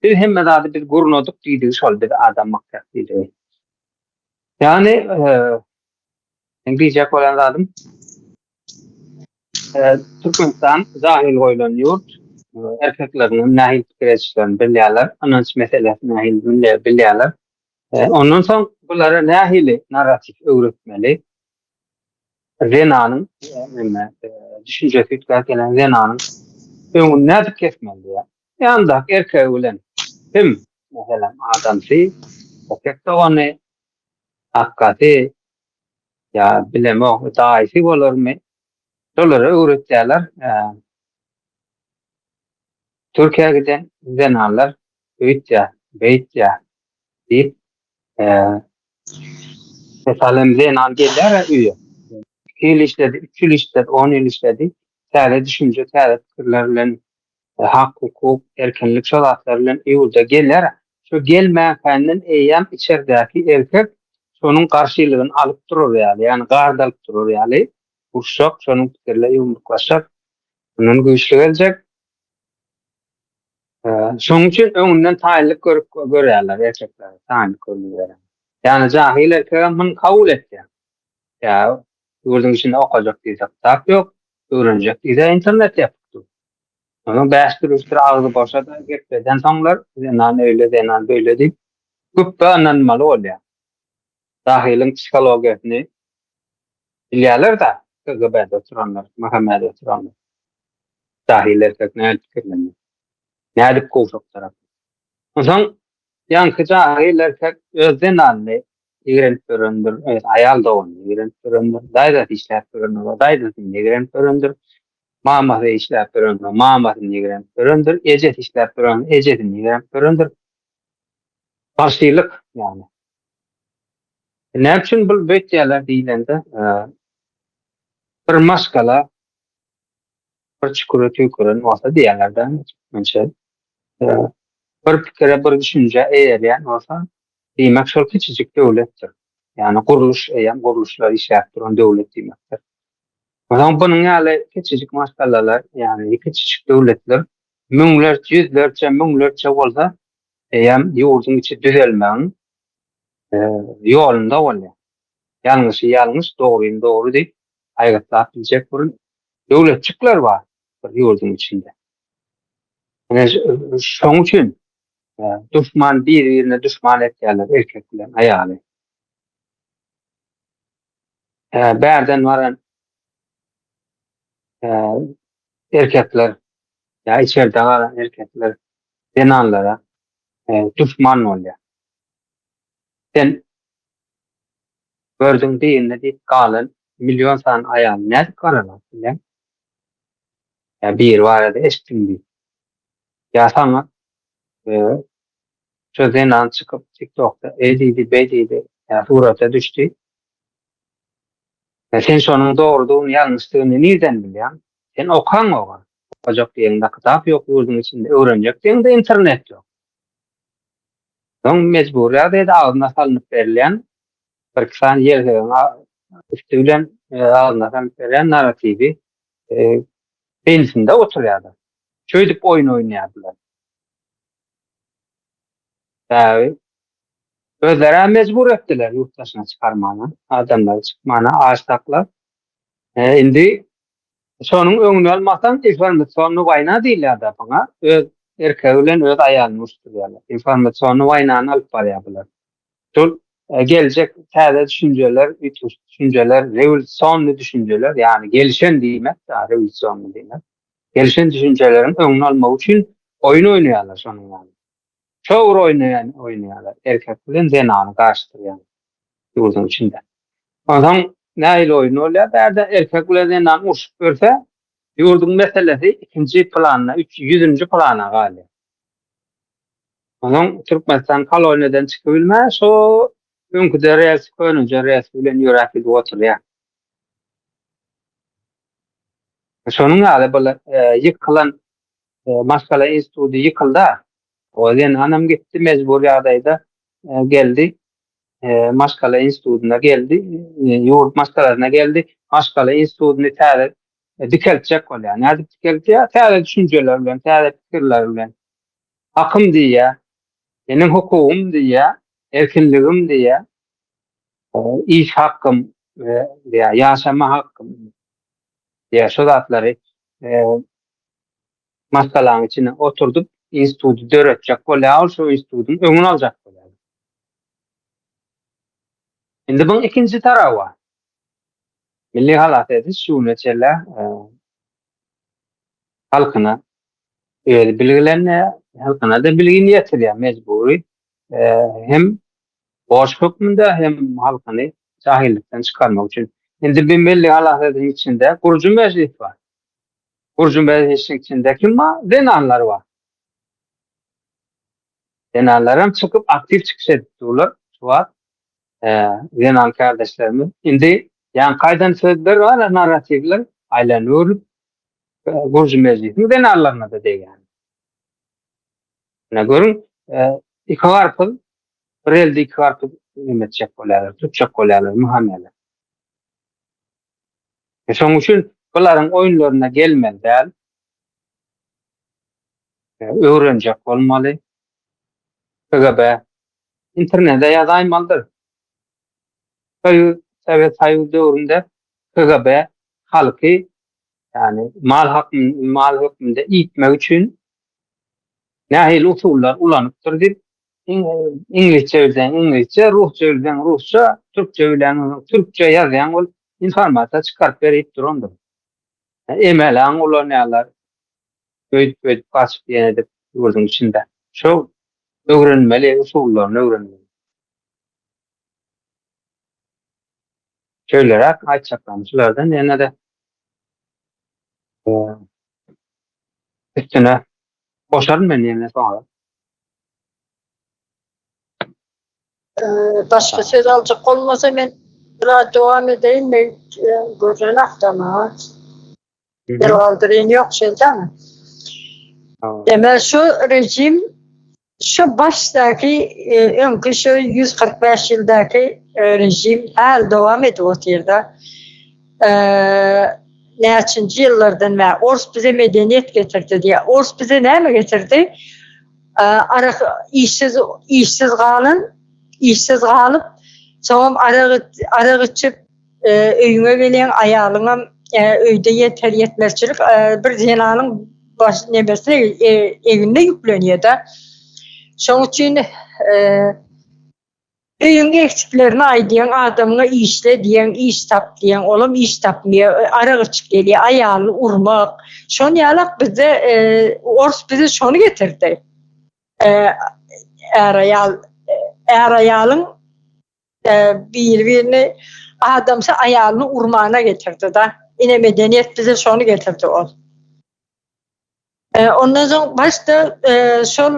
biz hemme zady biz gurunoduk diýdik şol bir adam bakýar diýdik. Ýani İngilizce bolan adam Türkmenistan zahil goýulan ýurt erkekleriniň nähil pikirçilerini bilýärler, anons meselesini nähil bilýärler. Ondan soň bulara nähili naratif öwretmeli. Zenanyň düşünjesi gelen zenanyň öňüni nädip kesmeli ýa. Ýanda erkek bilen kim meselem adamsy, erkek de ony hakkaty ýa bilemok daýsy bolarmy? Şolara öwretýärler. Türkiýe giden zenanlar öýtýär, beýtýär diýip meselem zenan gelýär öýe. 2 ýyl işledi, 3 ýyl işledi, 10 ýyl işledi. Täze düşünje, täze pikirler bilen hak, hukuk, erkinlik şolatlar bilen ýurda gelýär. Şu gelmäň känden eýýän içeridäki erkek şonuň garşylygyny alyp durar ýaly, ýani gardalyp durar ýaly. Uşak şonuň pikirle ýumruklaşak, bunun güýçli geljek. Şoň üçin öňünden taýynlyk görýärler erkekler, taýynlyk görýärler. Ýani jahil erkek muny kabul etýär. Ýa ýurdun içinde okajak diýsek tak ýok, öwrenjek diýse internet ýapypdy. Onuň bäşdirişleri agzy boşa da gitmeden soňlar zenan öýle zenan böyle diýip köp anlanmaly bolýar. Jahiliň psihologiýasyny bilýärler da, KGB'de oturanlar, mahkemede oturanlar. Jahil erkek näde pikirlenýär? Näde gowşak tarap? Onuň ýanky jahil erkek öz zenanny ýigrenip görendir, aýal da ony ýigrenip görendir, daýda işläp görendir, daýda ýigrenip görendir. Mamada işläp görendir, mamada ýigrenip görendir, ejet işläp görendir, ejetini ýigrenip görendir. Garşylyk ýani. Näme üçin bu beýtýärler diýilende, bir maskala, bir çukura tüýküren bolsa diýerlerden, mençe bir pikire, bir düşünje eýerýän bolsa, diýmek şol kiçijik döwletdir. Ýani guruluşlar işläp duran döwlet diýmekdir. Onuň bunyň ýaly kiçijik maskalalar, ýani kiçijik döwletler müňlerçe, yüzlerçe, müňlerçe bolsa, ýurdun içi düzelmäň ýolunda bolýar. Ýalňyşy ýalňyş, dogry dogry diýip aýgatlap biljek bir döwletçikler bar bir ýurdun içinde. Şoň üçin düşman bir-birine düşman etýärler erkek bilen aýaly. Bärden baran erkekler ýa içeride baran erkekler zenanlara düşman bolýar. Sen gördüň diýende diýip galan milyon san aýal näde garalar bilen? Bir barada eşitdi. Ya sana şu zenan çıkıp TikTok'ta ediydi, bediydi, ya surata düştü. Sen şonun doğruduğunu, yanlışlığını nereden bilýän? Sen okan oga. Okajak diýende kitap ýok, ýurdun içinde öwrenjek diýende internet ýok. Soň mejbur ýa-da agzyna salynyp berilýän bir kısan yerden üstülen alınan veren narratifi beyninde oturuyordu. Şöyle oyun oynayadılar. Yani özlerine mecbur ettiler yurt dışına çıkarmana, adamları çıkmana, ağaçtaklar. Indi sonun öňüne almaktan informasyonu wayna diýilýär bana. Öz erkegi bilen öz aýalyny uçturýarlar. Informasyonu waynany alyp barýarlar. Şol gelecek täze düşünjeler, ütüş düşünjeler, rewolýusiony düşünjeler, ýani gelişen diýmek, rewolýusiony diýmek. Gelişen düşünjelerin öňüne almak üçin oyun oýnaýarlar şonuň ýaly. Şowr oýnaýarlar. Erkek bilen zenany garşydyrýar ýurdun içinde. Ondan näil oyun bolýar? Bäde erkek bilen zenany urşup görse, ýurdun meselesi ikinji plana, 300-nji plana galýar. Onun Türkmenistan koloniyeden çıkıp bilmez, şo öňküde reýs koýunja reýs bilen ýöräkli oturýar. Şonuň ýaly bola ýykylan Maskala instituty ýykyldy. O ýene anam gitdi mejbur ýagdaýda geldi. Maskala institutyna geldi. Ýurt Maskalasyna geldi. Maskala institutyny täze dikeltjek bolýar. Näde dikeltjek? Täze düşünjeler bilen, täze pikirler bilen. Hakym diýär. Benim hukukum diýär, erkinligim diýär. İş hakkım diýär, ýaşama hakkım diýär. Şu zatlary maskalaň içine oturdup instituty döretjek bolýar, şu institutyň öňüne aljak bolýar. Indi bu ikinji tarawa. Milli halatda şu neçeler halkyna bilgilerine halkyna da bilgini ýetirýär mejburi. Hem boş hukmunda hem halkyny jahillikden çıkarmak üçin. Indi bir milli halatdyň içinde gurju meclis bar. Gurju meclisiň içinde kim bar? Denanlar bar. Denanlarym çıkıp aktiv çıkış etdiler. Şuwat denan kardeşlerimiz. Indi ýani kaýdan sözler bar, narrativler aýlanyp gurju meclisiň denanlaryna da degýär. Ne görün, iki garpyl, bir elde iki garpyl nimetjek bolýarlar, tutjak bolýarlar, muhamele. Şoň üçin bularyň oýunlaryna gelmeden öwrenjek bolmaly. KGB internetde ýazaýmaldyr. Sovet Soýuzy döwründe KGB halky, ýani mal hukmunda ýitmek üçin nähil usullar ulanypdyr diýip İngilizce bilen İngilizce, Rusça bilen Rusça, Türkçe bilen Türkçe ýazýan ol informasiýa çykaryp berip durandyr. Emelaň ular näler öýdüp gaçyp ýene-de ýurdun içinde. Şo öwrenmeli usullaryny öwrenmeli. Şöýleräk aýtjaklardan ýene-de üstüne boşarım ben ýene soňra. Başka söz alacak olmasa ben biraz devam edeyim de gözüne aktama. Bir aldırın yok şeyden. Demel şu rejim şu baştaki önkü şu 145 yıldaki rejim hal devam ediyor yerde. Neçinci yıllardan ve Ors bize medeniyet getirdi diye. Ors bize ne mi getirdi? İşsiz kalıp sonra araq içip öýüňe gelen aýalyňa öýde yeter yetmezçilik bir zenanyň baş nebesine evinde yüklenýär da. Şoň üçin öýüň eksiklerini aýdýan adamga işle diýen, iş tap diýen, olam iş tapmıyor, araq içip gelýär, aýaly urmak. Şoň ýalak bize Ors bize şonu getirdi. Aýalyň bir-birini adamsa aýalyny urmana getirdi da. Ine medeniyet bize şonu getirdi ol. Ondan soň başda şol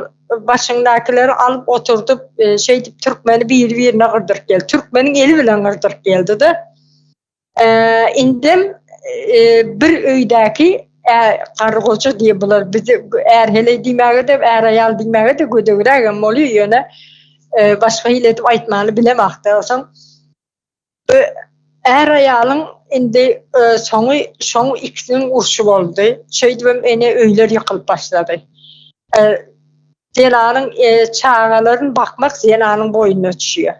başyndakileri alıp oturdup şeydip Türkmeni bir-birine gırdyryp geldi. Türkmeniň eli bilen gırdyryp geldi da. Indim bir öýdäki gargoçy diýip bular bizi hele diýmäge de aýal diýmäge de gödegrägem bolýar ýöne başga hile edip aýtmaly bilemakda. Her ayalın indi sonu ikisinin urşu oldu. Şey diyeyim ene öyler yıkılıp başladı. Zenanın çağaların bakmak zenanın boynuna düşüyor.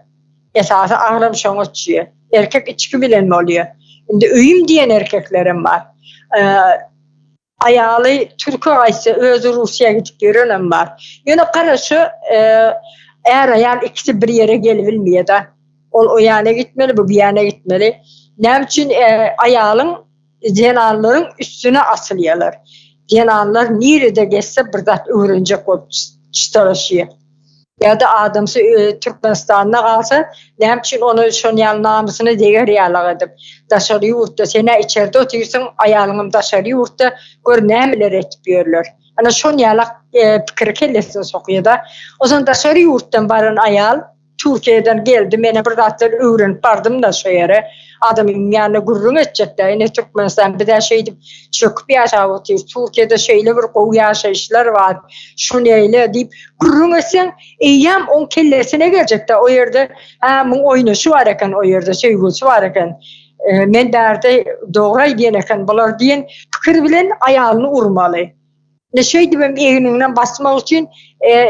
Esası ağlam şonu düşüyor. Erkek içki bilen mi oluyor? Şimdi öyüm diyen erkeklerim var. Ayalı Türk'ü aysa özü Rusya'ya gidip görünen var. Yani karşı eğer ayal ikisi bir yere gelebilmiyor da o yana gitmeli, bu bir yana gitmeli. Ne için ayalın cenanların üstüne asılıyorlar. Cenanlar nerede geçse burada öğrenecek o çıtırışıyor. Ya da adamsı Türkmenistan'da kalsa ne için onu şun namusunu değer yalak edip dışarı yurtta sene içeride otursun ayalının dışarı yurtta gör neler etmiyorlar. Ana şun yalak fikir kellesin sokuyor da o zaman dışarı yurttan baran ayal Türkiye'den geldi mene bir ratlar öğrenip bardım da şu yere adamın yanına gurrun edecek de yine Türkmenistan bir de şeydi çöküp yaşa oturuyor. Türkiye'de şeyle bir kovu yaşayışlar var. Şu neyle deyip gurrun etsen eyyam on kellesine gelecek de o yerde mun oynaşı var eken o yerde sevgisi var eken men derdi doğray diyen eken bular diyen fikir bilen ayağını urmalı. Ne şeydi ben eğininden basmak için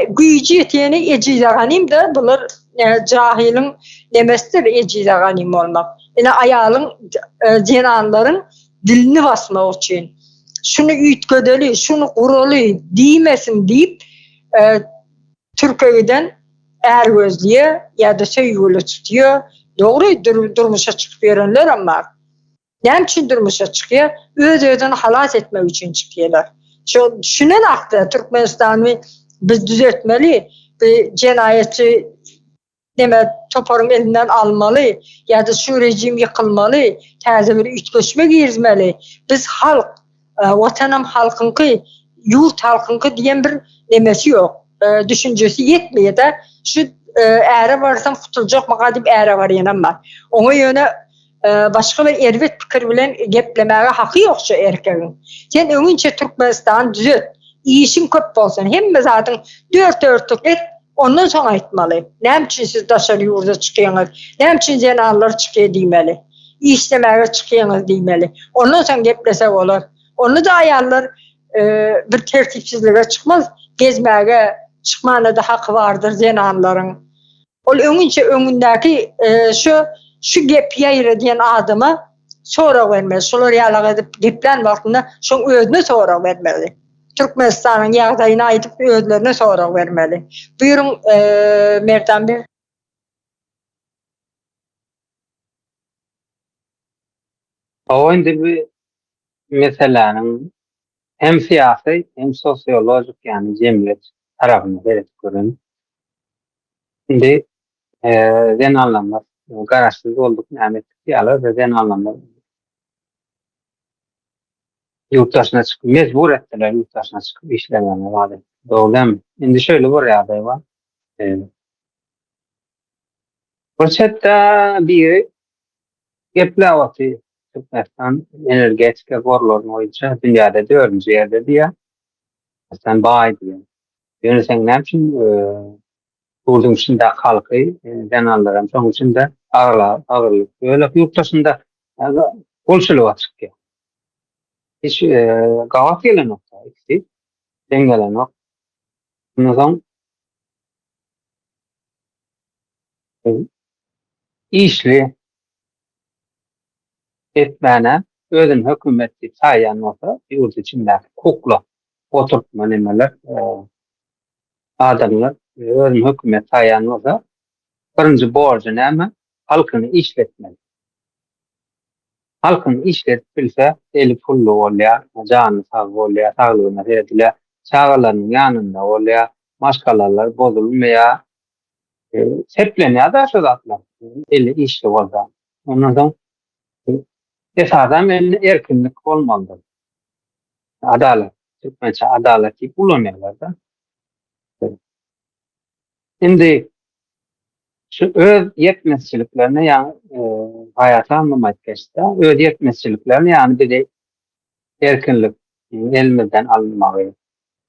gücü yetiyeni ecizaganim de bular cahilin demesidir ecizaganim olmak. Yani ayağın cenanların dilini basmak için. Şunu ütködeli, şunu kurulu diymesin deyip Türkiye'den eğer gözlüyor ya da sevgili tutuyor. Doğru durmuşa çıkıp verenler ama ne için durmuşa çıkıyor? Özden halat etmek için çıkıyorlar. Şunun aklı Türkmenistan'ı biz düzeltmeli. Bir cinayetçi demek toparın elinden almalı ya da şu rejim yıkılmalı. Taze bir ütköşme girmeli. Biz halk, vatanım halkınkı, yurt halkınkı diyen bir demesi yok. Düşüncesi yetmiyor da şu eğre varsam tutulacak makadip eğre var yanan var. Ona yöne başka bir ervet fikir bilen geplemeye hakkı yok şu erkeğin. Sen önünce Türkmenistan düzelt. İyişin köp olsun. Hem zaten dört dörtlük et ondan sonra etmeli. Ne için siz dışarı yurda çıkıyorsunuz? Ne için cenahlar çıkıyor demeli. İşlemeye çıkıyorsunuz demeli. Ondan sonra geplese olur. Onu da ayarlar bir tertipsizliğe çıkmaz. Gezmeye çıkmana da hakkı vardır zenahların. O önündeki şu gep yayır diyen adama sonra vermeli. Solar yalak edip geplen vaktinde şun özüne sonra vermeli. Türkmenistan'ın yağdayına ayıtıp özlerine sonra vermeli. Buyurun Merdan Bey. O indi bir meselenin hem siyasi hem sosyolojik yani cemiyet tarafını verip görün. Şimdi den anlamlar garaşsız olduk nimetlik yalar ve den anlamlar yurttaşına çıkıp mecbur ettiler yurttaşına çıkıp işlemene vaat. Doğru değil mi? Şimdi şöyle bir aday var. Fırsatda bir geplavati Türkmenistan energetik korlarını oyunca dünyada dördüncü yerde diye sen bağ diye. Yani sen ne için kurdun içinde halkı den alırım. Son içinde ağırlık. Böyle yurttaşında kolşulu açık ya. Hiç gavat gelen nokta. İkisi dengelen nokta. Bundan sonra işli etmene özün hükümeti sayan olsa yurt içinde kukla oturtma nemeler adamlar özün hükümet sayan olsa birinci borcu neme halkını işletmeli. Halkını işlet bilse eli pullu oluyor, canı sağ oluyor, sağlığına verdiler, çağlarının yanında oluyor, maşkalarlar bozulmaya sepleniyor da şu zatlar. Eli işli orada. Ondan sonra esasen erkinlik olmalıdır. Adalet. Türkmençe adaleti bulamıyorlar da. Şimdi şu öz yetmezçiliklerini yani hayata anlamak geçti. Öz yetmezçiliklerini yani bir de erkinlik elimizden alınmalı.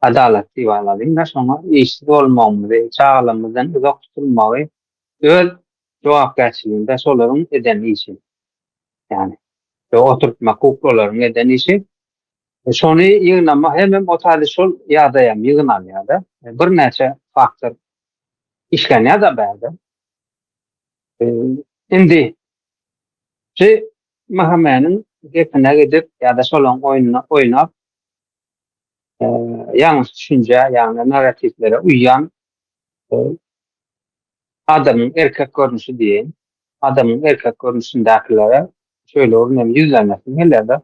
Adalet diyorlar. Sonra işsiz olmamızı, çağlamızdan uzak tutulmalı. Öz jogapkärçiliginde şolaryň eden işi. Yani oturtmak hukuklaryň eden işi. Şonu ýygnama hemem otady şol ýagdaýam ýygnan ýa-da bir näçe faktor işlenýär da bäde. Indi mahkemeniň gepine gidip ýa-da şolaryň oýunyna oýnap ýalňyş düşünje ýa-ni narratiflere uýan adamyň erkek görnüşi diýen, adamyň erkek görnüşindäkilere şöyle ornam yüzlenmesin hellerde.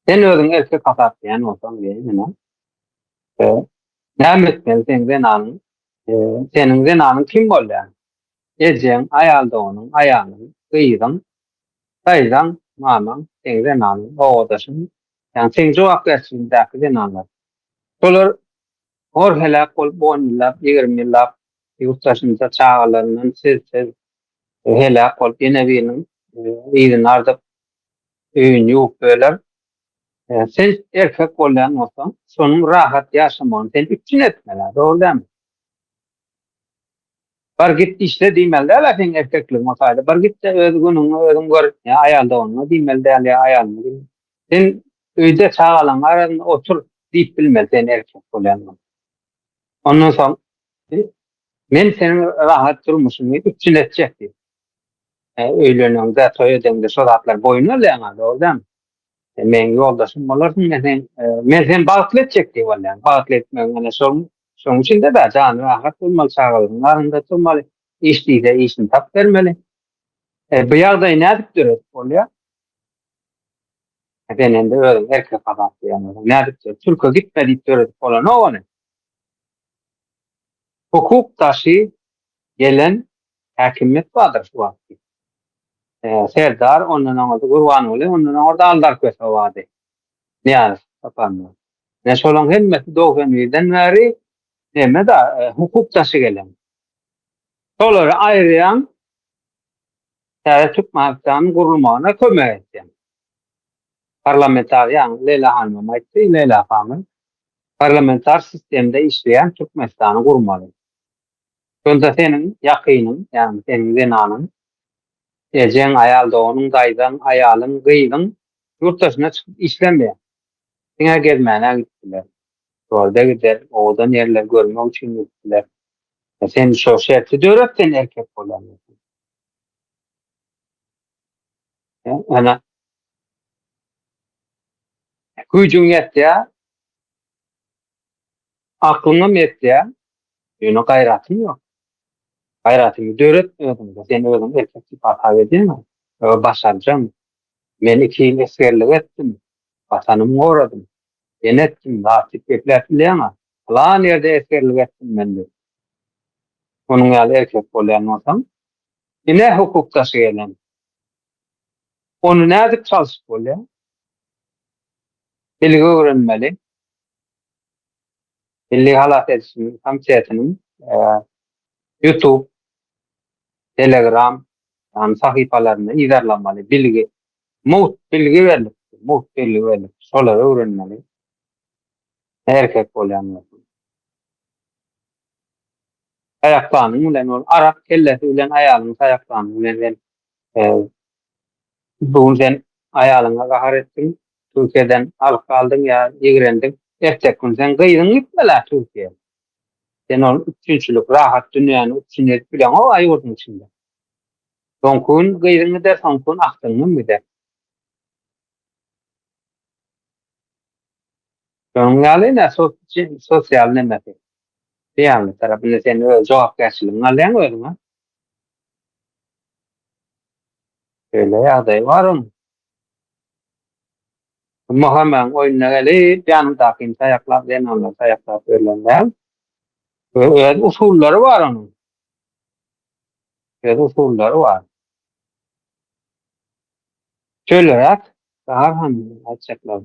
Sen özüň erkek hasaplayan olsaň diýen, näme etmeli seň zenanyň, seniň zenanyň kim bolýar? Ejeň, aýalda onuň aýanyň, gyýdyň, daýdan, mamaň, seň zenanyň, oğdaşyň, ýani seň jogapkärçiligindäki zenanlar. Şolar hor helak bolup 10 ýyllap, 20 ýyllap ýurtdaşynda çağalaryndan siz helak bolup ýene biriniň ýygyny ardyp öýüni ýuwup böler. Sen erkek bolýan bolsaň, şonuň rahat ýaşamagyny sen üçin etmeli, dogry dämi? Bar git işle diýmeli däl sen erkekligiň otayda. Bar git öz günüňi özüň gör, aýalda onuňa diýmeli däl ýa aýalyny. Sen öýde çağalaň arasyna otur diýip bilmeli sen erkek bolýan. Ondan soň men seniň rahat durmuşyňy üçin etjek diýip. Öýlenende, toý edende şol atlar boýuna alýan, dogry dämi? Men ýoldaşym bolarsyň, men sen bagtly etjek diýip bolýan. Bagtly etmek ene şoň üçin de jan rahat bolmaly, çağalaryň arasynda durmaly, işdiýde işini tap bermeli. Bu ýagdaý nädip döret bolýar? Ben ende özüm erkek adam diýen, nädip Türkiýe gitmedi döret bolan ony. Hukuk taşy gelen häkimet badyr şu wagtda. Serdar ondan oňa gurban boly, ondan orda aldar köse wady. Ýani tapanma. Ne şolaň hemmeti 90'den bäri näme da hukuk taşy gelen. Şolary aýryan Türk mahkemesiniň gurulmagyna kömek etdi. Parlamentariýan Leyla Hanım aýtdy, Leyla Hanım parlamentar sistemde işleyen Türk mahkemesini gurmaly. Şonda seniň ýakynyň, ýani seniň zenanyň ejeň aýalda onuň daýdan aýalyň gyýdyň ýurtdaşyna çykyp işlenmeýär. Siňe gelmäne gitdiler. Orada gider, oğdan yerler görmek üçin gitdiler. Sen şo şerti döretsen erkek bolan. Ana güýjüň ýetdi, aklyňam ýetdi, ýöne gaýratym ýok. Gaýratymy döretmedim. Sen özüň erkek sipat edýärmi? Başarjam. Men 2 ýyl eskerlik etdim. Watanymy goradym. Denetdim, nasip bekläpdiler. Plan ýerde eskerlik etdim men de. Onuň ýaly erkek bolýan bolsam, ine hukuk taşy gelen. Onu nädip çalyşyp bolýar? Bilgi öwrenmeli. Milli Halat Edisiň Komitetiň YouTube, Telegram, ýani sahypalaryny ýerlenmeli, bilgi berilip, şolary öwrenmeli. Erkek bolýan bolsa. Aýaklanyň bilen ol Arap kellesi bilen aýalyň aýaklanyň bilen bu sen aýalyňa gahar etdiň, Türkiýeden alyp galdyň ýa ýigrendiň, erkek gün sen gyýdyň gitmeli Türkiýe. Sen ol üçinçilik rahat dünýäni üçinçilik bilen o aýurdun içinde. Soňkun gyýdyň der, soňkun akdyň bider. Soňňaly sosial näme? Ýani tarapyny sen öz jogapkärçiligiňi alýan özüňe. Öyle ýagdaý bar onu. Mahkemem oýuna gelip, ýanymdaky taýaklap, zenanlar taýaklap berlenler. Öz usullary bar onuň. Öz usullary bar. Şölerek, daha hem açıklar.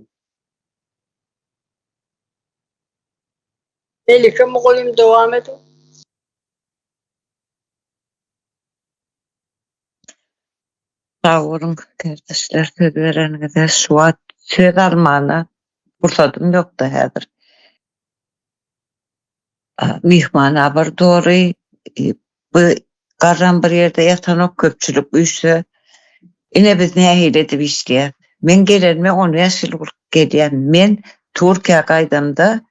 Melike Muğul'um devam ediyor. Sağ olun kardeşler, söz vereniňize şuat söz almana fursatym ýokdy häzir. Mihmana bir dory bu garran bir yerde yatan o köpçülük uysa ine biz ne eyledi işleyen. Men gelenme 10 yaşlık geliyen. Men Türkiye gaydamda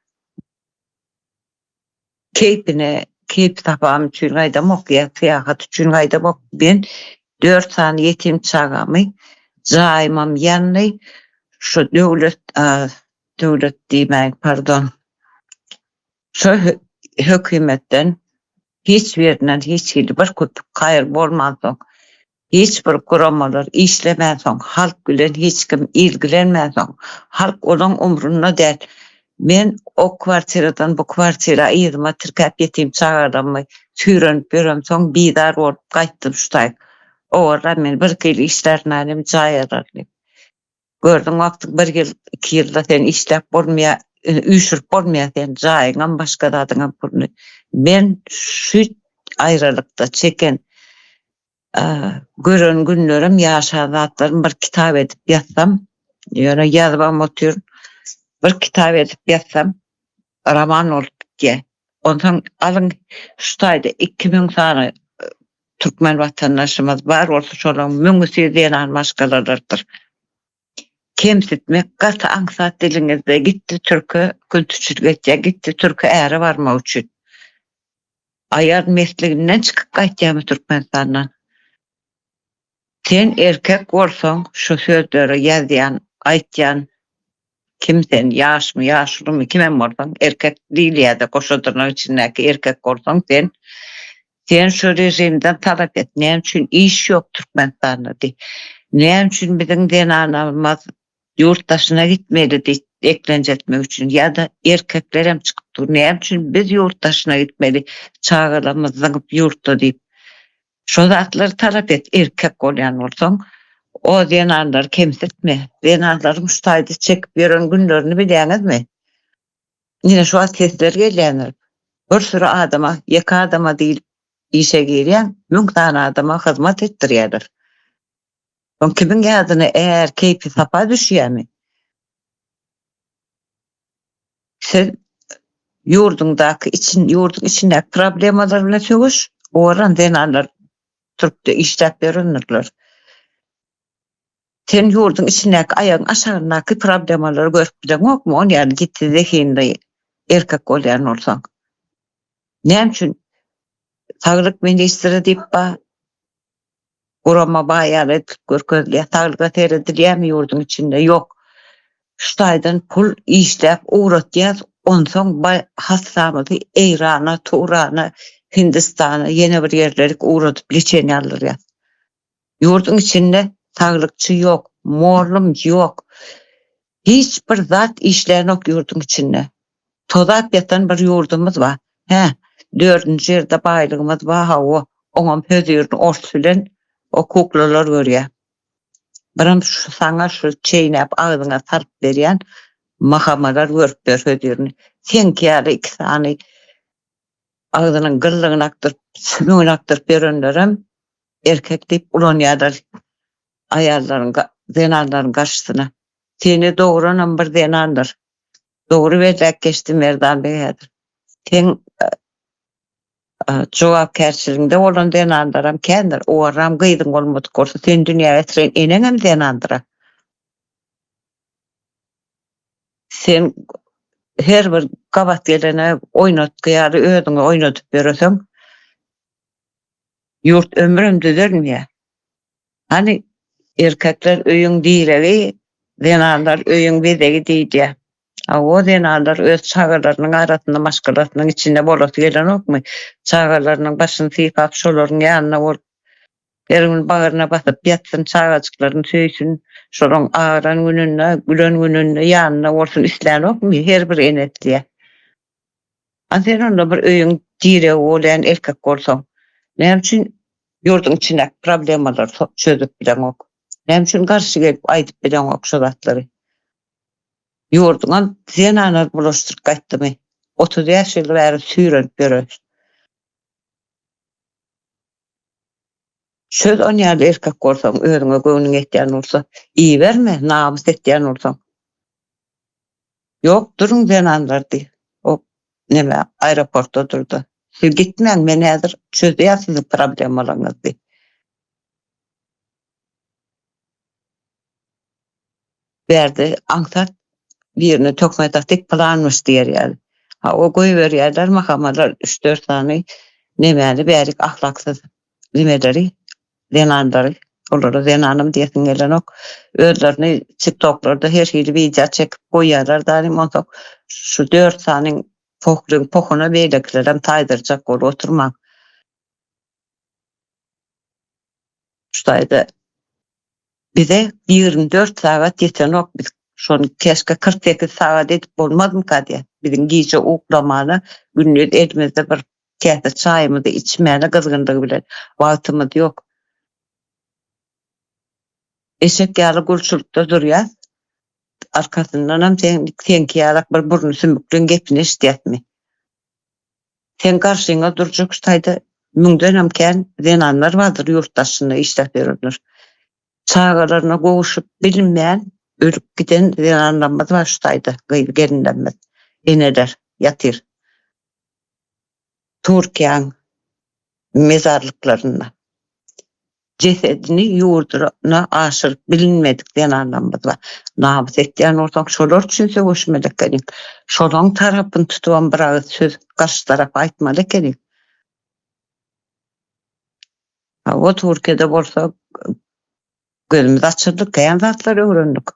keyip tapam üçün gaydam okuya, fiyahat üçün gaydam ok. Ben 4 tane yetim çağamı caymam yanını şu devlet demeyin pardon. Şu hükümetten hiç birinden hiç bir köpük hayır bolmazdı. Hiç bir kuramalar işlemezdi. Halk bilen hiç kim ilgilenmezdi. Halk onun umrunda değil. Men o kvartiradan bu kvartira ayırma tirkap yetim çağırmay türönüp görüm soň bidar bolup gaýtdym şuday. Orada men bir kili işlernanem jaýarardy. Gördüm wagty bir ýyl 2 ýylda sen işläp bolmaýa, üýşürip bolmaýa sen jaýyňam başga dadyňam pulny. Men şu aýralykda çeken gören günlerim ýaşadatlarym bir kitap edip ýatsam, ýöne ýazbam otur. Bir kitap edip yatsam, roman olup diye. Ondan alın şutaydı 2000 tane Türkmen vatandaşımız var. Olsa şolan müngüsü diyen başkalarıdır. Kemsitmek, gata angsat dilinizde gitti Türk'ü kültürçülükçe gitti Türk'ü eğri varma üçün. Ayar mesleğinden çıkıp kaçacağımı Türkmenistan'dan. Sen erkek olsan şu sözleri yazyan, aytyan, kimsen yaş mı yaşlı mı kime mordan erkek değil ya da koşudurlar içindeki erkek olsan sen şu rejimden talep et. Ne için iş yok Türkmenistan'da de. Ne için bizim denanamız yurt dışına gitmeli de eklenecekmek için ya da erkekler hem çıkıp dur. Ne için biz yurt dışına gitmeli çağıramızdan yurtta deyip. Şu zatları talep et erkek olayan olsan. O denarlar kemsetme. Denarlarım şutaydı çekip veren günlerini bilýäňiz mi? Yine şu sesler gelýänler. Bir sürü adama, ýeka adama değil işe gelýän, 1000 tane adama hyzmat etdirýärler. On kimin ýadyna eğer keypi sapa düşýärmi? Sen yurdundaky yurdun içindäki problemalar bilen sögüş, oran denarlar Türkde işläp berenler. Sen yurdun içindäki aýagyň aşagyndaky problemalary görüp bilemokmy? Onu ýaly gitti zehinde erkek bolýan bolsaň. Näme üçin saglyk ministri diýip ba urama baýar etip görkezli saglyga teredilýärmi yurdun içinde? Yok. Şutaýdan pul işläp uğratýar, onsoň hassamydy Eýrana, Turana, Hindistana, ýene bir ýerlerge uğratyp geçen ýallar. Yurdun içinde sağlıkçı yok, morlum yok. Hiçbir zat işleyen yok yurdun içinde. Tozap yatan bir yurdumuz var. 4. yerde baylığımız var. Oňam hözyýürdüň orsulen o kuklalar görýär. Birim şu sana şu çeýnäp agzyňa sarp berýän mahamalar görüp ber hözyýürini. Sen kýary 2 tane agzynyň gyllygyny aktyryp, sümüňi aktyryp berenlerim erkek diýip ulanýarlar. Ayarların, denarların karşısına. Seni doğuranan bir denardır. Doğru vererek geçti Merdan Bey'dir. Sen cevapkärçiliginde olan denarlarım kendir. O aram gıydın olmadı korsa sen dünya etren enenem denardıra. Sen her bir kabat gelene oynatkıyarı ödüňe oynatıp veresen yurt ömrüm düzelmiyor. Hani erkekler öýüň diýregi, denarlar öýüň bedegi diýdi. O denarlar öz çağırlarynyň arasynda başgalarynyň içinde bolup gelen okmy? Çağırlarynyň başyny sypap şolaryň ýanyna bolup bergin bagyryna basyp ýatsyn çağaçyklaryny söýsün, şolaryň aran gününe, gülen gününe ýanyna bolsun isläň okmy? Her bir enetliýe. Sen onda bir öýüň diýregi bolan erkek bolsaň, näme üçin yurdun içindäki problemler çözüp bilen ok? Näme üçin garşy gelip aýdyp bilen ok şu zatları? Yurduňa zenalar bulaşdyryp gaýtdymy? 30 ýaşly bäri süýrenip berer. Söz onýaly erkek bolsaň, özüňe göwnüň etýän bolsa, iyi berme, namys etýän bolsaň. Yok, durun zenalar diýip. O neme aeroportda durdu. Siz gitmeň, men häzir çözýär sizin problemlaryňyzy. Berdi, aňsat birini tökmedik planmış diýer ýaly. Ha, o goýberýärler mahamalar 3-4 tany nemäli bärik ahlaksyz nimeleri, zenandary, olara zenanım diýesin gelenok, özlerini TikTok'larda her hili video çekip goýýarlar da ondan şu 4 tanyň pohuna beýleklerem taýdyrjak bolup oturma. Şuýda bize 24 saat yetenok biz şonu keşke 48 saat edip bolmadymy kadýa. Bizim giýje uklamany günlük elimizde bir kese çaýymyzy içmäne gyzgyndygy bilen wagtymyz ýok. Eşek ýaly gulçulukda durýar. Arkasyndan hem sen ýalak bir burnu sümüklen gepini eşitýärmi? Sen garşyňa durjak şuýda müňden hem kän zenanlar bardyr ýurtdaşyny işläp berýärler. Çağlarına goşup bilinmeyen ölüp giden zenanlarımız var şuýda, gerinlenmez. Eneder, yatyr. Türkiýanyň mezarlıklarına cesedini ýurduna aşyryp bilinmedik zenanlarymız var. Nabız etýän ortak şolar üçin söwüşmelik gerek. Şolaň tarapyny tutupan bir agyz söz garşy tarap aýtmaly gerek. Ha, o Türkiýede bolsa gözümüz açıldı, kayan zatları öğrendik.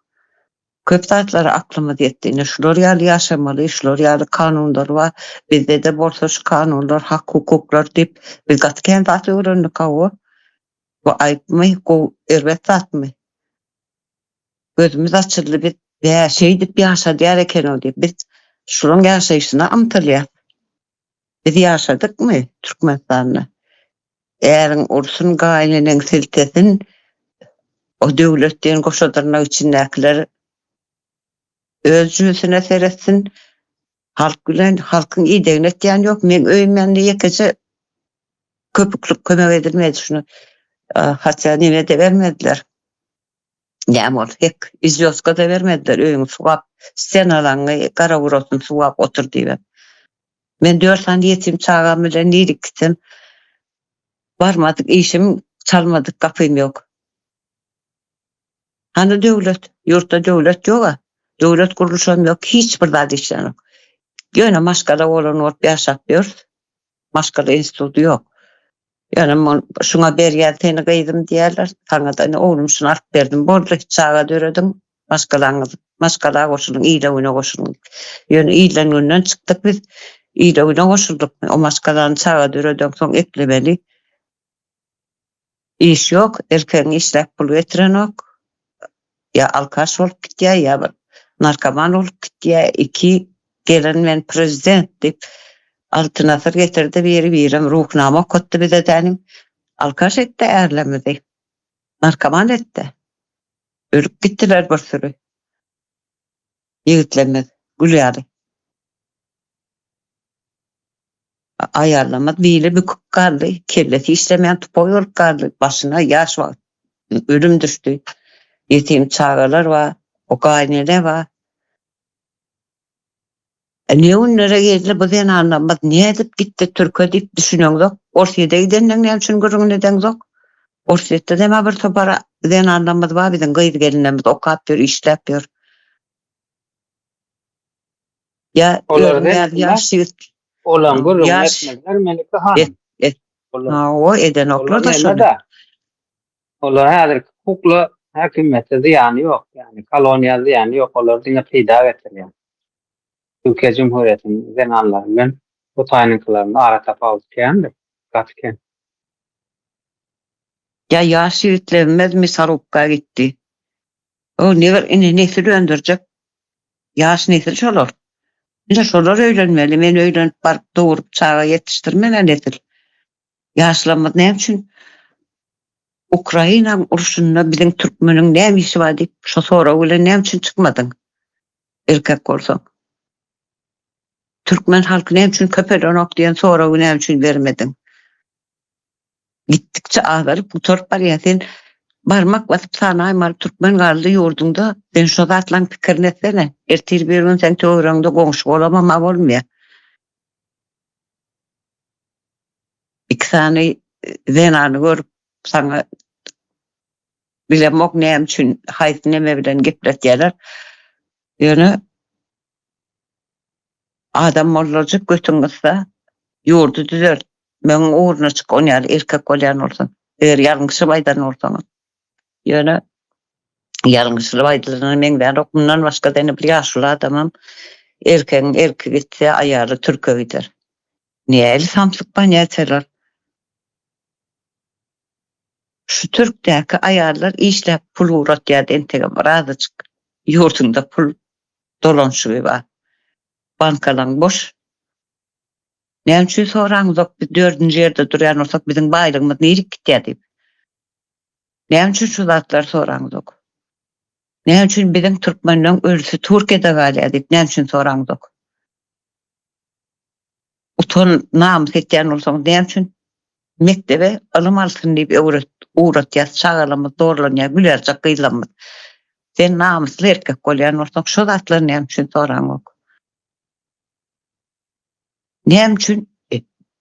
Köp zatları aklımız yettiğini, şular ýaly yaşamaly, şular ýaly kanunlar var, bizde de bolsa şu kanunlar, hak hukuklar deyip, biz gat kayan zatı öğrendik o. Bu aýpmy, bu erwet zatmy. Gözümüz açıldı, biz şey deyip ýaşadýar eken o deyip, biz şulan ýaşaýyşyna amtylýar. Biz ýaşadykmy Türkmenistanyny? Eğer ursun gaýlenin siltesin, o döwletden goşadyrnak içindekiler öz jüýsüne seretsin, halk bilen halkyň iýdegine etýän ýok. Men öýmende ýekece köpüklük kömek edilmedi şunu. Hatça nime de vermediler. Näme hek izyoska da vermediler. Öýüňi suwap, sen alaňy gara gurasyn suwap otur diýip. Men 4 tane ýetim çağam bilen ýerik gitdim. Barmadyk, işim çalmadyk, gapym ýok. Hani döwlet, ýurtda döwlet ýok. Döwlet guruluşam ýok, hiç bir zat işleň ýok. Ýöne maşgala bolan olup ýaşap ýör. Maşgala institutu ýok. Ýöne şuňa berýär seni gyýdym diýerler. Taňadan oglum şunu alyp berdim. Boldy çağa döredim. Maşgala goşulyň, ýyla öňe goşulyň. Ýöne ýylan günden çykdyk biz. Ýyla öňe goşuldyk. O maşgalany çağa döredikden soň eklemeli. İş ýok, erkeň işläp pul getirenok. Ya alkaş olup gitýär, ya bir narkoman olup gitýär. Iki gelen men prezident deyip altynasır getirdi, beri birim ruhnama okutdy bize tänim. Alkaş etdi, erlemedi. Narkoman etdi. Ölüp gittiler bir sürü. Ýigitlerimiz gülýärdi. Ayarlamad bile büküp kaldı. Kelleti işlemeyen tupoy olup kaldı. Başına yaş var. Ölüm düştü. Yetim çağalar var. O gayneler var. Ne onlara geldi bu den anlamad. Ne edip gitti Türkiye deyip düşünüyoruz. Orsiye'de gidenden ne için görün neden yok. Orsiye'de deme bir topara den anlamad var. Bizim gayri gelinlerimiz okap yor, işlep yor. Ya yaşlı olan görün etmezler Melike Hanım. Ha, o eden oklar da şöyle. Olar häzir hukukla häkimetde ýany ýok. Yani koloniýal ýany ýok. Olar diňe peýda getirýär. Türkiýe Cumhuriyeti'nin zenanları bilen bu taýynyklarynda ara tapawut käňdir. Gatken. Ya yaş ýigitlerimiz misarupka gitti. O nesil öndürjek. Yaş nesil şolar. Ine şolar öýlenmeli. Men öýlenip baryp doğurup çağa yetiştirmelen nesil. Yaşlanmaz ne için? Ukraina uruşunda bizim Türkmenin ne işi var deyip şu sonra öyle ne için çıkmadın? Erkek olsan. Türkmen halkı ne için köpeden ok diyen sonra ne için vermedin? Gittikçe ağlarıp bu torpar ya sen barmak basıp sana aymal Türkmen kaldı yurdunda sen şu zatlan fikir netsene. Ertir bir gün sen teoranda konuşu olamam olmuyor. iki tane zenanı görüp sana bilemok näme üçin haýsy näme bilen gepletýärler. Ýöne adam bolajak götüňizde ýurdu düzelt. Men uğruna çık oňar erkek bolýan bolsaň, eger ýalňyşyp aýdan bolsaň. Ýöne ýalňyşyp aýdylanyny men bäri okundan başga dene bir ýaşly adamam. Erkegiň erkek etse aýaly türke gider. Näli samsyk banýaçylar. Şu Türkdäki aýallar işläp pul uratýar entege razyçyk. Ýurtunda pul dolanşygy bar. Bankalaň boş. Näme üçin soraňyz, biz 4-nji ýerde durýan bolsak biziň baýlygymyz näme gitýär diýip. Näme üçin şu zatlar soraňyz? Näme üçin biziň türkmenler ölse Türkiýede galýar diýip näme üçin soraňyz? Utan namys etýän bolsaň näme üçin mektebe alym alsyn diýip uğratýar, çağalamyz, dorlanýar, gülerjek gıýlanmaz. Sen namysly erkek bolýan bolsaň şu zatlar näme üçin soraňyz? Näme üçin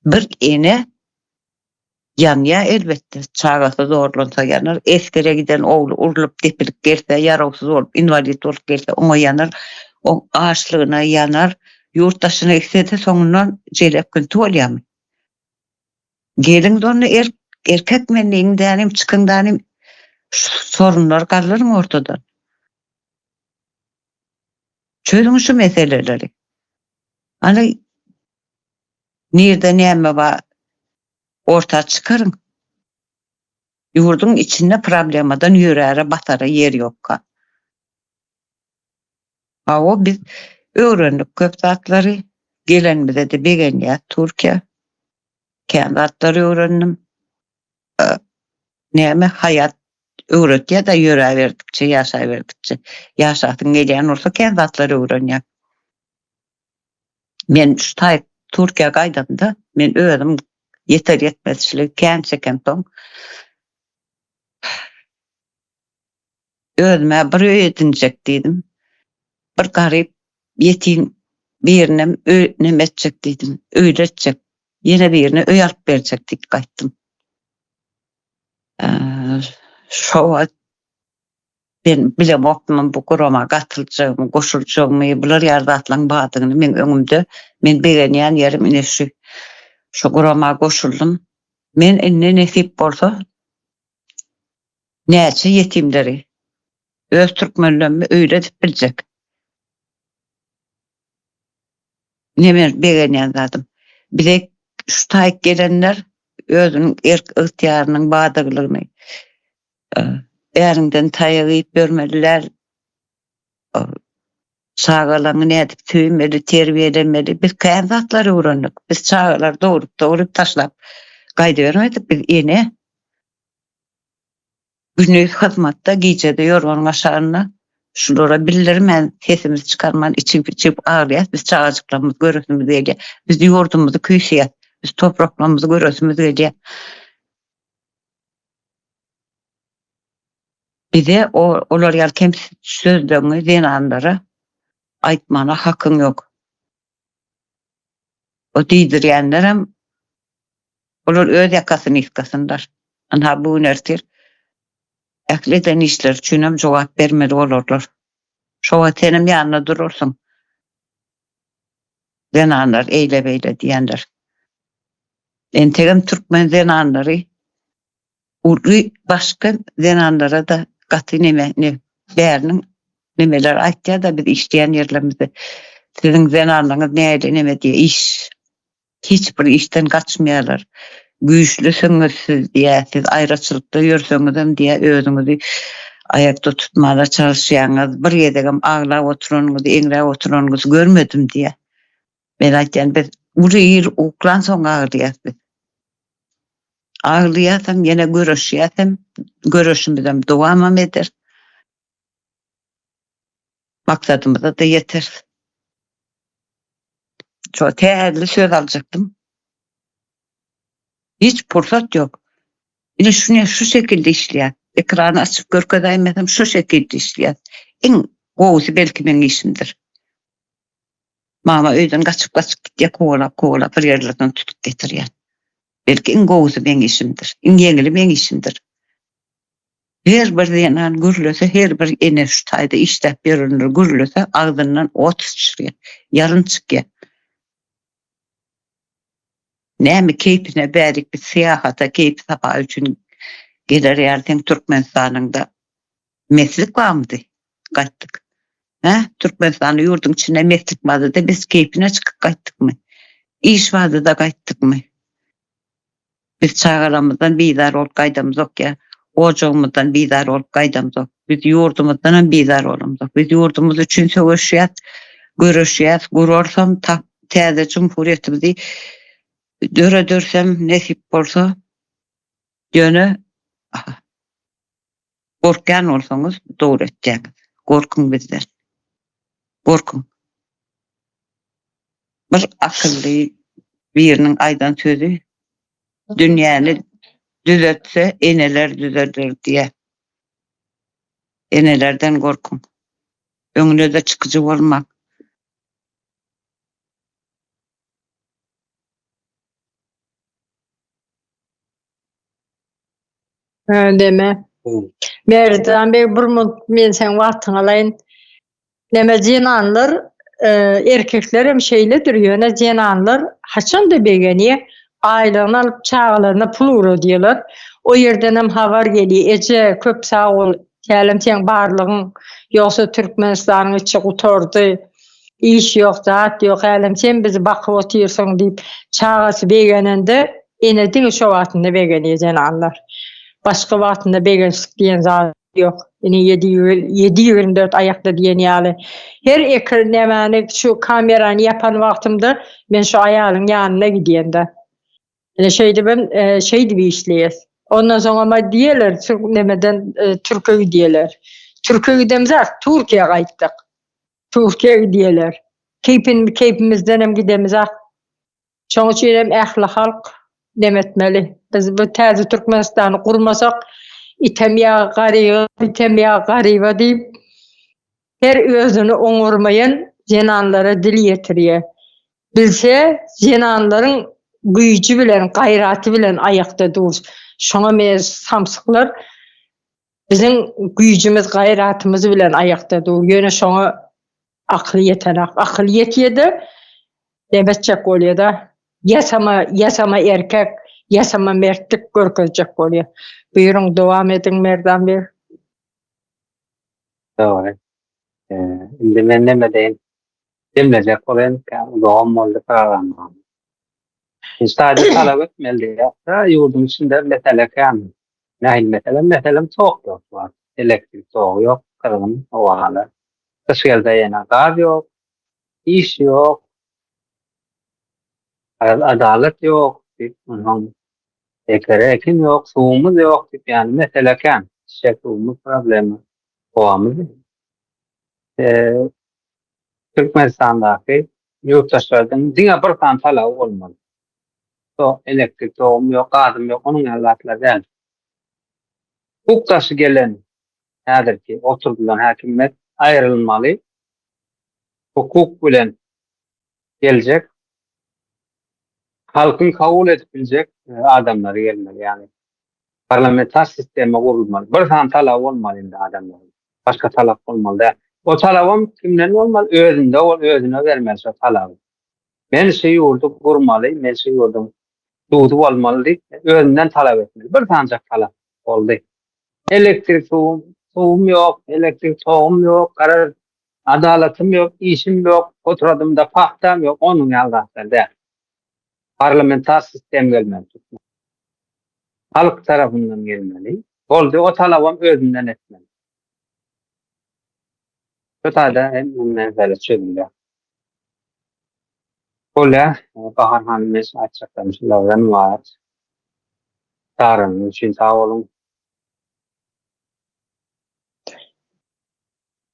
bir ene ýanýa elbetde çağasy zorlansa ýanar, eskere giden ogly urulup tepilip gelse, ýarawsyz bolup, invalid bolup gelse, oňa ýanar, o açlygyna ýanar, ýurtdaşyna eksede soňundan jelep gün bolýarmy? Gelin donu erkek menliğinden çıkından sorunlar kalırım ortadan. Çözün şu meseleleri. Hani nerede näme var orta çıkarın. Yurdun içinde problemadan yürüyere batara yer yokka. O biz öğrendik köp zatları. Gelenimize de beğeniyor Türkiye. Kendi atları öğrendim. Näme hayat öğretýär da ýöräverdikçe, ýaşaýberdikçe. Ýaşatyn gelýän bolsa kendi atları öğrenýär. Men şu Türkiýe gaýdanda men özüm yeter yetmezçilik kän çeken soň özüme bir öýedinjek diýdim. Bir garyp ýetim birine näme etjek diýdim. Öýretjek. Yine birine öý alyp berjek diýip gaýtdym. Şowa ben bilem okmam bu gurama gatyljagymy, goşuljagymy, bular ýerde atlaň badygyny men öňümde, men begenýän ýerim ine şu gurama goşuldum. Men enne nesip bolsa näçe ýetimleri öz türkmenlerimi öýretip biljek. Näme begenýän zatym. Bilek şu taýyk gelenler özüniň ihtiýarynyň badygylygyny erinden taýygyp bermeliler. Çağalaňy nädip tüýmeli, terbiýelemeli. Biz kän zatlary öwrendik. Biz çağalar doğurup taşlap gaýda bermedik. Biz ene günlük hyzmatda gijede ýorganyň aşagyna şulara bildirmän sesimizi çykarman içip ağrıýar. Biz çağajyklarymyzy göresimiz gelýär. Biz ýurdumuzy küýsýär. Biz topraklarymyzy göresimiz gelýär. Bize olar ýal kemsiz sözlerini zenanlara aýtmana hakyň ýok. O diýdirýänler hem olar öz ýakasyny iskasynlar. Ana bu nertir äkleden işler üçin hem jogap bermeli bolarlar. Şowa senem ýanyna durursyň. Zenanlar eýle-beýle diýenler. Entegem türkmen zenanlary urly başga zenanlara da gaty näme bäriniň nemeler aýtýar da biz işleýän ýerlerimizde siziň zenanlaryňyz näde näme diýe iş. Hiç bir işten kaçmaýarlar. Güýçlüsüňiz siz diýe, siz aýraçylykda ýörseňiz hem diýe özüňizi aýakda tutmada çalışýaňyz, bir ýerdegem aglap oturanyňyzy, eňräp oturanyňyzy görmedim diýe. Men aýtýan biz uryr uklan soň agyrýar. Ağlayatsam yine görüşüyatsam görüşümüzden dowam eder. Maksadımıza da yeter. Çok değerli söz alacaktım. Hiç fırsat yok. Yine şu şekilde işleyen. Ekranı açıp görkedaymesem şu şekilde işleyen. En goğusu belki benim işimdir. Mama öyden kaçıp gittiye kovalap bir yerlerden tutup getiriyen. Belki in gowy beň işimdir, in ýeňili beň işimdir. Her bir ýanan gürlese, her bir ene şu taýda işläp berenler gürlese, agdyndan ot çykýar, ýaryn çykýar. Näme keypine bärik bir syýahata, keyp tapa üçin geler ýerden Türkmenistanyňda meslik barmydy? Gaýtdyk. Türkmenistanyň ýurdun içine meslik bardy da biz keypine çykyp gaýtdykmy? İş bardy da gaýtdykmy? Biz çagaramyzdan bizar bolup gaýdamyz ok ya. Ojagymyzdan bizar bolup gaýdamyz ok. Biz ýurdumyzdan bizar bolamyz. Biz ýurdumyz üçin söwüşýät, görüşýät, gurursam täze jumhuriýetimizi dörsem nesip bolsa ýöne gorkan bolsaňyz dogry etjäňiz. Gorkun bizden. Gorkun. Bir akylly biriniň aýdan sözü dünýäni düzeltse eneler düzeldir diye. Enelerden gorkun. Öňüne de çykyjy bolmak. Deme. Merdan bey men sen wagtyň alaýyn. Neme jenanlar erkekler hem şeýledir ýöne jenanlar haçan da begeni aýlagyny alyp çagalaryna pul uro diýerler. O ýerden hem habar gelýär. Eje köp sag ol, kälim sen barlygyň ýoksa Türkmenistanyň içi gutardy. İş ýok, zat ýok, kälim sen bizi bakyp otyrsaň diýip çagasy begenende ene diňe şo wagtynda begeni jenanlar. Başka wagtynda begençlik diýen zat ýok. Ene 7-24 ayakda diýen ýaly. Her ekr nämeni şu kamerany yapan wagtymda men şu aýalyň ýanyna gidýände. Ene şeýdi ben şeýdi bir işleýär. Ondan soňra ma diýerler nemeden Türkiýe diýerler. Türkiýe demzat Türkiýe gaýtdyk. Türkiýe diýerler. Keypimizden hem gidemiz. Şoň üçin hem ähli halk demetmeli. Biz bu täze Türkmenistany gurmasak itemya garyba diýip her özüni oňurmaýan jenanlara dil ýetirýär. Bilse jenanlaryň güýji bilen, gaýraty bilen aýakda dur. Şoňa men samsyklar biziň güýjimiz, gaýratymyz bilen aýakda dur. Ýöne şoňa akly ýetenek. Akly ýetýärdi. Demetjek bolýar da. Ýasama erkek, ýasama mertlik görkezjek bolýar. Buyurun dowam ediň Merdan bey. Doğru. Indi men neme deýin? Demlejek bolan dowam boldy programma. Sadece talap etmeli ýa-da ýurdun içinde mesele käm. Nähil mesele? Meselem soğuk var. Elektrik soğuk yok, kırgın ovalı. Kışyalda ýene gaz yok, iş yok, adalet yok, ekin yok, suwumuz yok, yani mesele käm. Şeklimiz problemi ovamız. Türkmenistan'daki yurttaşlardan diňe bir tan talap bolmaly. So elektrik soğum yok, gazım yok, onun ýalatlar däl. Hukukdaşı gelen nädir ki oturdulan häkimet aýrylmaly. Hukuk bilen geljek, halkyn kabul edip biljek adamlar gelmeli, yani parlamenter sisteme gurulmaly. Bir tan talap bolmaly indi adamlar. Başka talap bolmaly da. O talabam kimden bolmaly? Özünde ol, özüne bermeli o talabı. Men şu ýurdu gurmaly, men şu ýurdum duýdu bolmaly diýip özünden talap etmeli. Bir tancak talap boldy. Elektrik suwum yok, elektrik soğum yok, karar adaletym yok, işim yok, oturadymda pahtam yok, onun ýaldaşlar. Parlamenter sistem gelmeli. Halk tarafından gelmeli. Boldy, o talabam özünden etmeli. Şu taýda hem mesele çözülýär. Ola, Bahar hanymyz açyklamış, Lawran var. Tarım üçin sağ olun.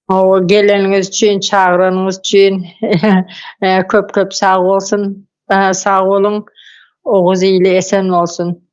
O geleniňiz üçin, çağıranyňyz üçin köp sağ bolsun. Sağ olun. Oğuz ýyly esen bolsun.